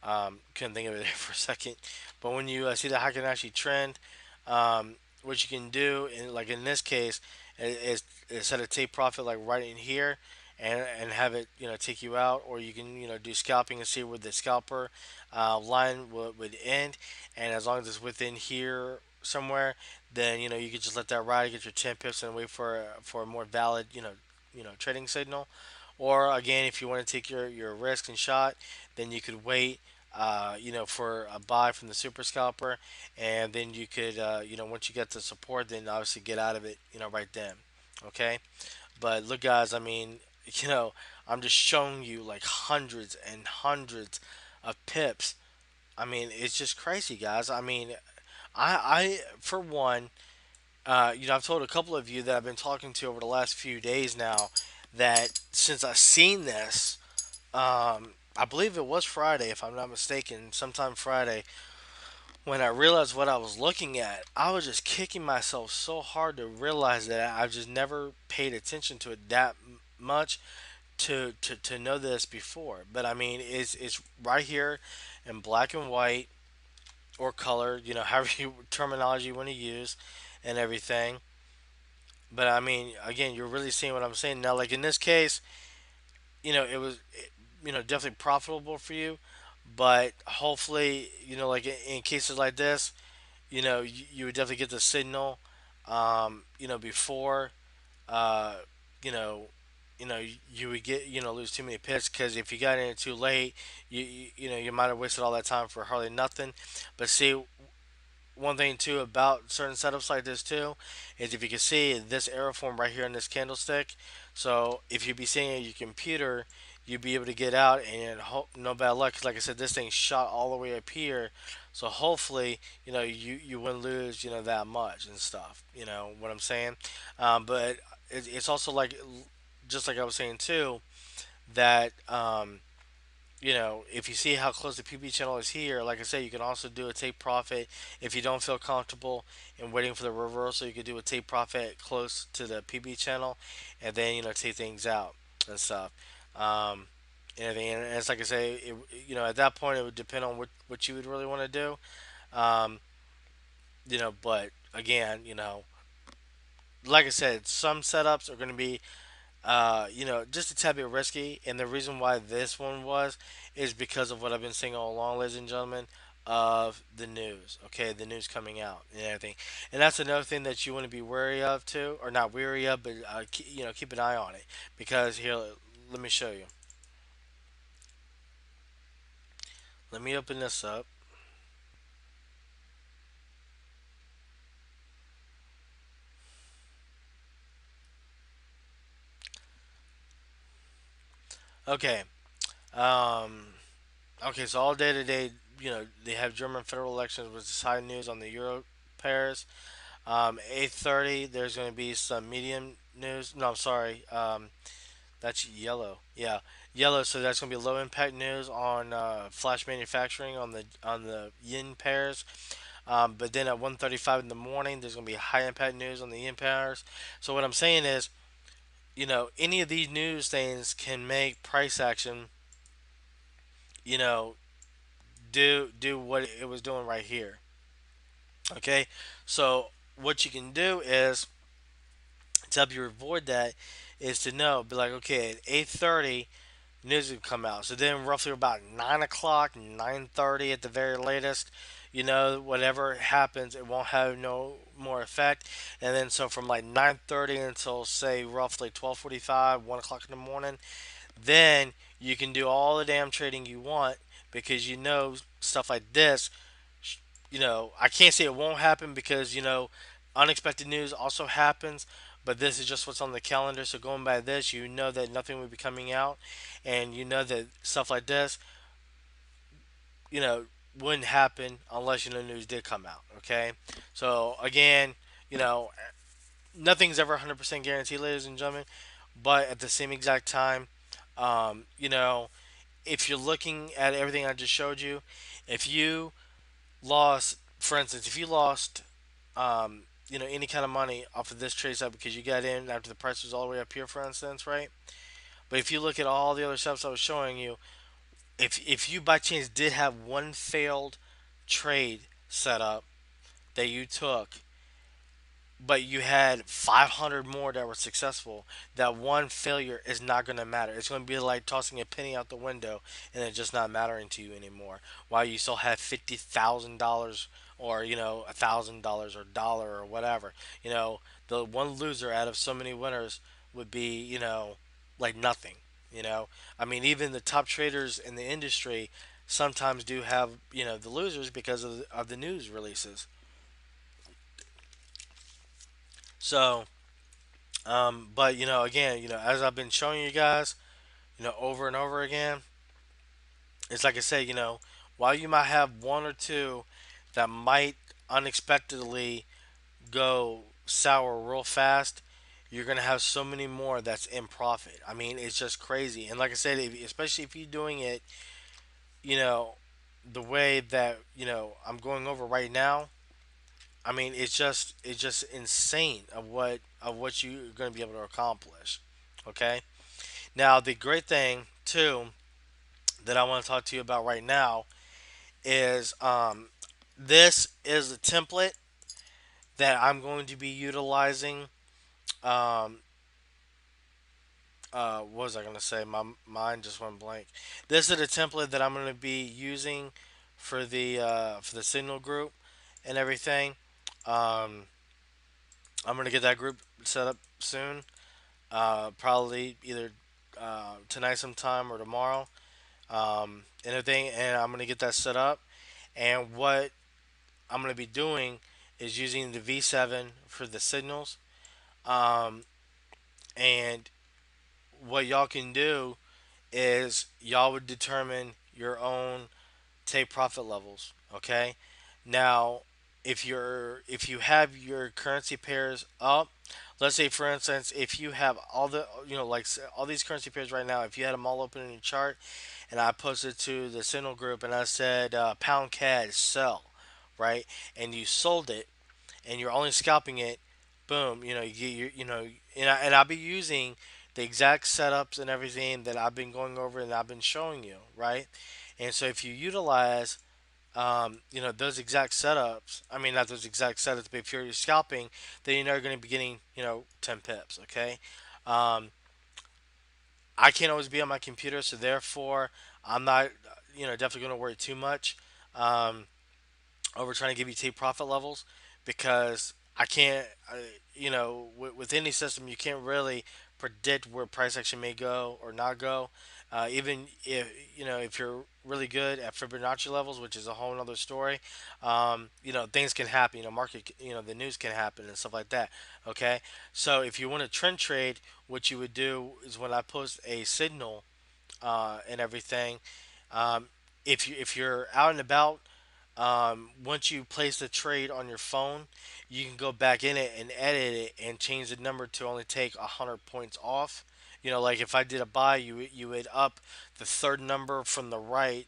couldn't think of it there for a second. But when you see the Hikinashi trend, what you can do, like in this case, is set a take profit like right in here, and have it take you out, or you can do scalping and see where the scalper line would end, and as long as it's within here somewhere, then you can just let that ride, get your 10 pips, and wait for a more valid trading signal. Or again, if you want to take your risk and shot, then you could wait for a buy from the super scalper, and then you could, once you get the support, then obviously get out of it, right then. Okay, but look, guys, I mean, you know, I'm just showing you like hundreds and hundreds of pips. I mean, it's just crazy, guys. I mean, I for one, I've told a couple of you that I've been talking to over the last few days now that since I've seen this, I believe it was Friday, if I'm not mistaken, sometime Friday, when I realized what I was looking at, I was just kicking myself so hard to realize that I've just never paid attention to it that much to know this before. But I mean, it's right here in black and white or color, however you terminology you want to use and everything. But I mean, again, you're really seeing what I'm saying now. Like in this case, it was definitely profitable for you, but hopefully like in cases like this, you would definitely get the signal before uh you know you would get lose too many picks, because if you got in it too late, you might have wasted all that time for hardly nothing. But see, one thing too about certain setups like this too is if you can see this arrow form right here in this candlestick. So if you be seeing it on your computer, you'd be able to get out and no bad luck. 'Cause like I said, this thing shot all the way up here. So hopefully, you wouldn't lose that much and stuff. You know what I'm saying? But it's also like just like I was saying too that if you see how close the PB channel is here, like I said, you can also do a take profit if you don't feel comfortable in waiting for the reversal. You could do a take profit close to the PB channel, and then take things out and stuff. Um, and it's like I say, at that point it would depend on what you would really want to do. Um, but again, like I said, some setups are going to be just a tad bit risky. And the reason why this one was is because of what I've been saying all along, ladies and gentlemen, of the news. Okay, the news coming out and everything. And that's another thing that you want to be wary of too, or not wary of, but keep an eye on it, because here, let me show you. Let me open this up. Okay. Um. Okay. So all day today, they have German federal elections, which is high news on the Euro pairs. 8:30, there's going to be some medium news. No, I'm sorry. That's yellow. Yeah, yellow. So that's going to be low impact news on flash manufacturing on the yen pairs. But then at 1:35 in the morning, there's going to be high impact news on the yen pairs. So what I'm saying is, any of these news things can make price action, you know, do what it was doing right here. Okay, so what you can do is to help you avoid that is to know, be like, okay, at 8:30 news would come out. So then roughly about 9 o'clock, 9:30 at the very latest, whatever happens, it won't have no more effect. And then so from like 9:30 until say roughly 12:45, 1 o'clock in the morning, then you can do all the damn trading you want because stuff like this. I can't say it won't happen because unexpected news also happens, but this is just what's on the calendar. So going by this, you know that nothing will be coming out, and you know that stuff like this, you know, wouldn't happen unless news did come out. Okay, so again, you know, nothing's ever 100% guaranteed, ladies and gentlemen, but at the same exact time, um, you know, if you're looking at everything I just showed you, if you lost, for instance, if you lost any kind of money off of this trade set because you got in after the price was all the way up here, for instance, right? But if you look at all the other steps I was showing you, if you by chance did have one failed trade set up that you took, but you had 500 more that were successful, that one failure is not going to matter. It's going to be like tossing a penny out the window and it just not mattering to you anymore. While you still have $50,000 or, $1,000 or dollar or whatever. The one loser out of so many winners would be, like nothing. I mean, even the top traders in the industry sometimes do have, the losers because of the news releases. So, but again, as I've been showing you guys, over and over again, it's like I said, while you might have one or two that might unexpectedly go sour real fast, you're gonna have so many more that's in profit. I mean, it's just crazy. And like I said, especially if you're doing it, you know, the way that I'm going over right now. I mean, it's just insane of what you're going to be able to accomplish. Okay. Now, the great thing too that I want to talk to you about right now is this is a template that I'm going to be utilizing. Um, what was I going to say? My mind just went blank. This is a template that I'm going to be using for the Signal group and everything. Um, I'm going to get that group set up soon. Probably either tonight sometime or tomorrow. And everything, and I'm gonna get that set up. And what I'm gonna be doing is using the V7 for the signals. Um, and what y'all can do is y'all would determine your own take profit levels. Okay. Now, if you have your currency pairs up, let's say for instance, if you have all the like all these currency pairs right now, if you had them all open in your chart, and I posted to the signal group and I said pound CAD sell, right, and you sold it, and you're only scalping it, boom, and I'll be using the exact setups and everything that I've been going over and I've been showing you, right? And so if you utilize those exact setups, I mean, not those exact setups, but if you're scalping, then you're never going to be getting, 10 pips, okay? Um, I can't always be on my computer, so therefore, I'm not, definitely going to worry too much. Um, over trying to give you take profit levels because I can't, with any system, you can't really predict where price action may go or not go. Even if you're really good at Fibonacci levels, which is a whole other story, things can happen. Market, the news can happen and stuff like that. Okay, so if you want to trend trade, what you would do is when I post a signal and everything, um, if you're out and about, once you place the trade on your phone, you can go back in it and edit it and change the number to only take 100 points off. Like if I did a buy, you would up the third number from the right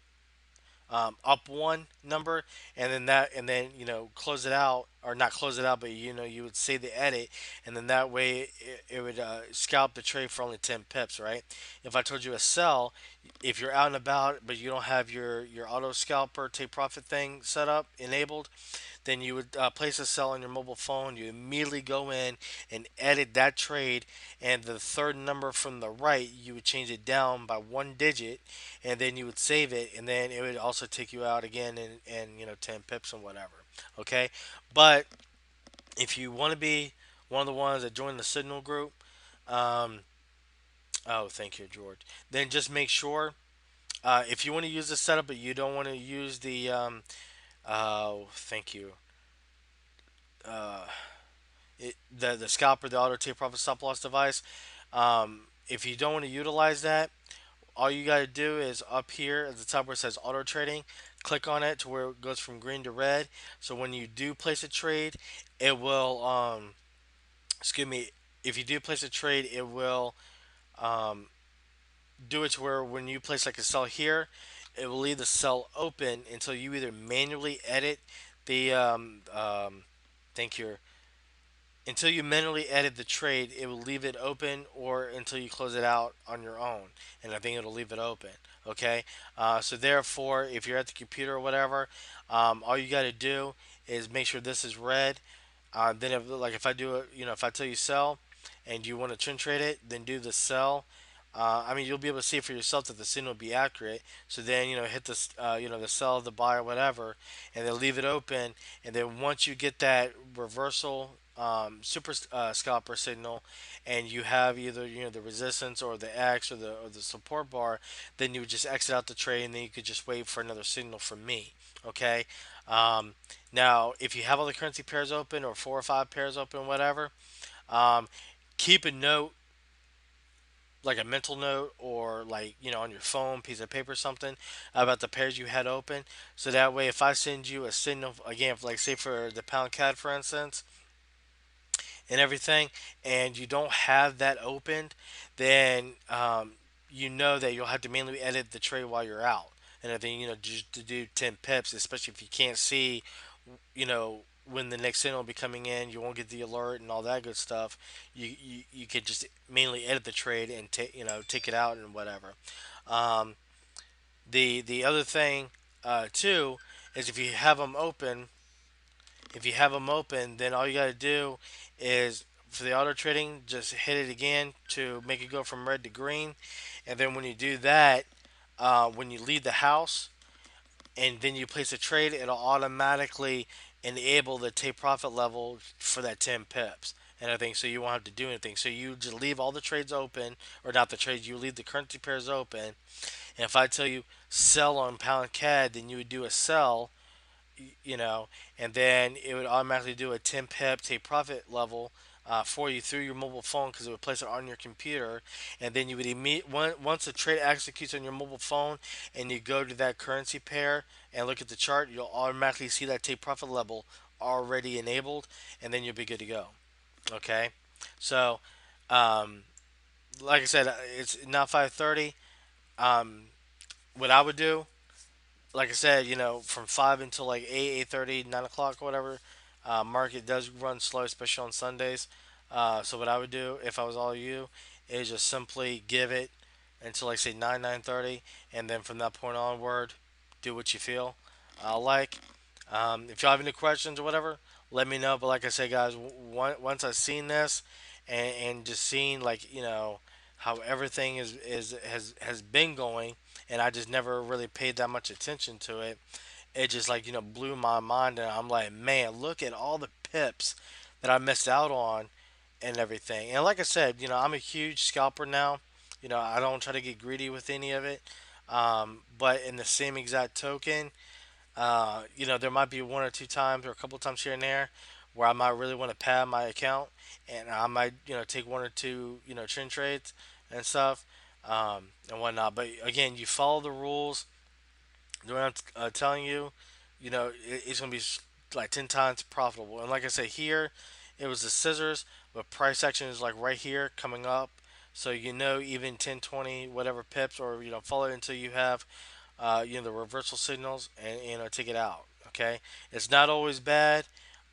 up one number, and then close it out, or not close it out, but you would save the edit, and then that way it would scalp the trade for only 10 pips, right? If I told you a sell, if you're out and about but you don't have your auto scalper take profit thing set up enabled, then you would place a sell on your mobile phone. You immediately go in and edit that trade, and the third number from the right, you would change it down by one digit, and then you would save it, and then it would also take you out again and 10 pips and whatever. Okay, but if you want to be one of the ones that join the Signal group, um, oh, thank you, George. Then just make sure if you want to use the setup, but you don't want to use the oh, thank you. Uh, the scalper, the auto take profit stop loss device. If you don't want to utilize that, all you got to do is up here at the top where it says auto trading, click on it to where it goes from green to red. So when you do place a trade, it will excuse me. If you do place a trade, it will um, do it to where when you place like a sell here, it will leave the sell open until you either manually edit the thank you until you manually edit the trade, it will leave it open, or until you close it out on your own. And I think it'll leave it open. Okay. So therefore, if you're at the computer or whatever, all you got to do is make sure this is red. Then if I do it, if I tell you sell, and you want to trend trade it, then do the sell. I mean, you'll be able to see for yourself that the signal will be accurate. So then, hit the, the sell, the buy, or whatever, and then leave it open. And then once you get that reversal super scalper signal, and you have either the resistance or the X or the support bar, then you would just exit out the trade, and then you could just wait for another signal from me. Okay. Um, Now, if you have all the currency pairs open, or four or five pairs open, whatever, um, keep a note, like a mental note, or like on your phone, piece of paper, something about the pairs you had open, so that way if I send you a signal again, like say for the pound CAD for instance, and everything, and you don't have that opened, then you know that you'll have to manually edit the trade while you're out. And I think just to do 10 pips, especially if you can't see, when the next signal will be coming in, you won't get the alert and all that good stuff. You could just manually edit the trade and take it out and whatever. Um, the other thing too is if you have them open, then all you got to do is for the auto trading, just hit it again to make it go from red to green. And then when you do that, when you leave the house and then you place a trade, it'll automatically enable the take profit level for that 10 pips and everything. So you won't have to do anything. So you just leave all the trades open, or not the trades, you leave the currency pairs open. And if I tell you sell on pound CAD, then you would do a sell, you know, and then it would automatically do a 10 pip take profit level for you through your mobile phone, because it would place it on your computer, and then you would once the trade executes on your mobile phone, and you go to that currency pair and look at the chart, you'll automatically see that take profit level already enabled, and then you'll be good to go. Okay, so um, like I said, it's now 5:30. Um, what I would do, like I said, from 5 until like 8:30, 9 o'clock, whatever. Market does run slow, especially on Sundays. So what I would do if I was all you is just simply give it until like say 9:30, and then from that point onward, do what you feel like. If y'all have any questions or whatever, let me know. But like I said, guys, once I've seen this, and just seeing like how everything has been going, and I just never really paid that much attention to it. It just like blew my mind, and I'm like, man, look at all the pips that I missed out on and everything. And like I said, I'm a huge scalper now. I don't try to get greedy with any of it. But in the same exact token, there might be one or two times or a couple times here and there where I might really want to pad my account, and I might, take one or two, trend trades and stuff, and whatnot. But again, you follow the rules. The way I'm telling you, it's going to be like 10 times profitable. And like I said, here, it was the scissors, but price action is like right here coming up. So, even 10, 20, whatever pips, or, follow it until you have the reversal signals, and take it out. Okay, it's not always bad.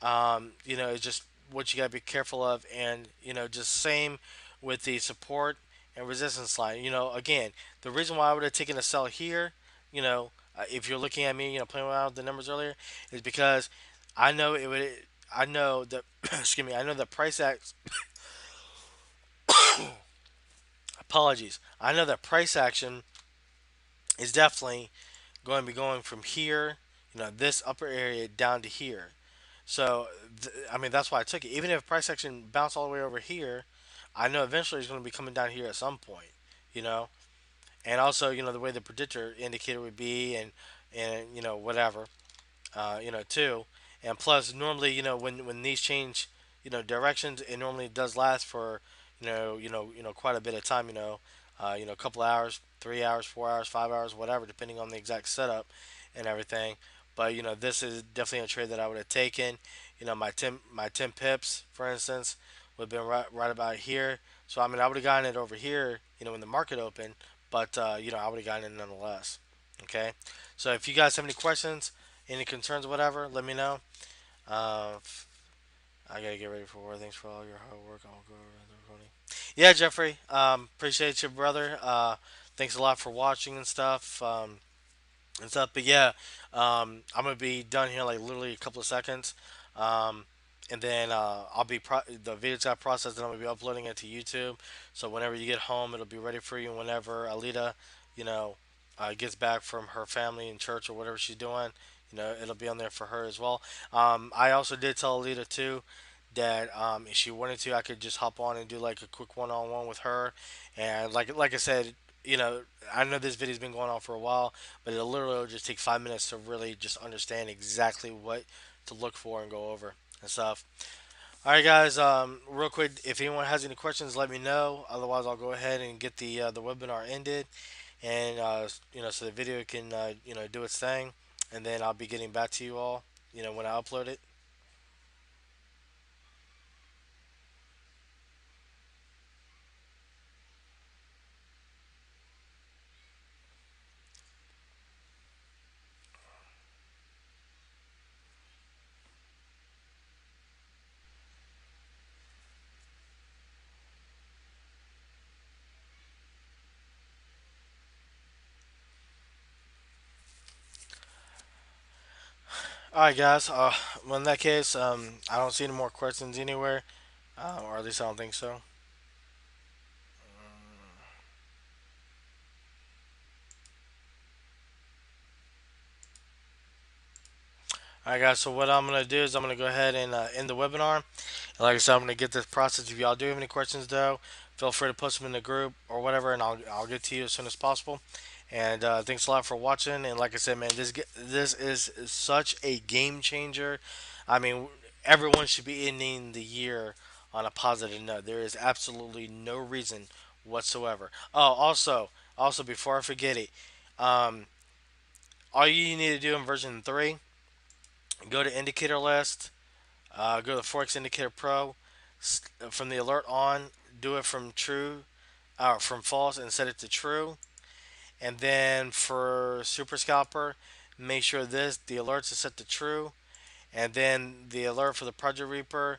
It's just what you gotta be careful of, and just same with the support and resistance line. Again, the reason why I would have taken a sell here, if you're looking at me, playing around with the numbers earlier, is because I know it would. I know that. Excuse me. I know the price act. Apologies. I know that price action is definitely going to be going from here, this upper area down to here. So, I mean, that's why I took it. Even if price action bounced all the way over here, I know eventually it's going to be coming down here at some point, you know. And also, the way the predictor indicator would be, and whatever, too. And plus, normally, when these change, directions, it normally does last for, quite a bit of time. A couple hours, 3 hours, 4 hours, 5 hours, whatever, depending on the exact setup and everything. But this is definitely a trade that I would have taken. My ten pips, for instance, would have been right about here. So I mean, I would have gotten it over here, when the market opened. But I would have gotten it nonetheless. Okay. So if you guys have any questions, any concerns, whatever, let me know. Uh, I gotta get ready for war. Thanks for all your hard work. I'll go around the recording. Yeah, Jeffrey. Appreciate you, brother. Thanks a lot for watching and stuff. And stuff. But yeah, I'm gonna be done here like literally a couple of seconds. Um, and then the video's got processed, and I'm gonna be uploading it to YouTube. So whenever you get home, it'll be ready for you. And whenever Alita, you know, gets back from her family in church or whatever she's doing, it'll be on there for her as well. I also did tell Alita too that if she wanted to, I could just hop on and do like a quick one-on-one with her. And like I said, you know, I know this video's been going on for a while, but it'll literally just take 5 minutes to really just understand exactly what to look for and go over and stuff. All right, guys. Real quick, if anyone has any questions, let me know. Otherwise, I'll go ahead and get the webinar ended, and so the video can do its thing, and then I'll be getting back to you all, when I upload it. All right, guys. Well, in that case, I don't see any more questions anywhere, or at least I don't think so. All right, guys. So what I'm gonna do is I'm gonna go ahead and end the webinar. And like I said, I'm gonna get this process. If y'all do have any questions, though, feel free to post them in the group or whatever, and I'll get to you as soon as possible. And thanks a lot for watching. And like I said, man, this is such a game changer. I mean, everyone should be ending the year on a positive note. There is absolutely no reason whatsoever. Oh, also before I forget it, um, all you need to do in version 3, go to indicator list, go to Forex Indicator Pro, from the alert on, do it from true, from false, and set it to true. And then for Super Scalper, make sure the alerts are set to true. And then the alert for the Project Reaper,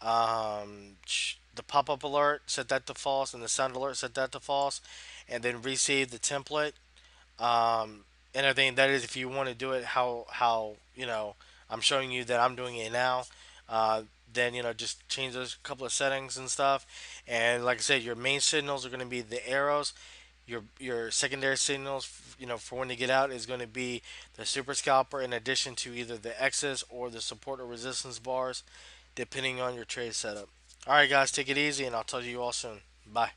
the pop-up alert, set that to false, and the sound alert, set that to false. And then receive the template, um, and everything. That is, if you want to do it how I'm showing you that I'm doing it now. Uh, then just change those couple of settings and stuff. And like I said, your main signals are going to be the arrows. Your secondary signals, for when to get out is going to be the super scalper, in addition to either the X's or the support or resistance bars, depending on your trade setup. All right, guys, take it easy, and I'll tell you all soon. Bye.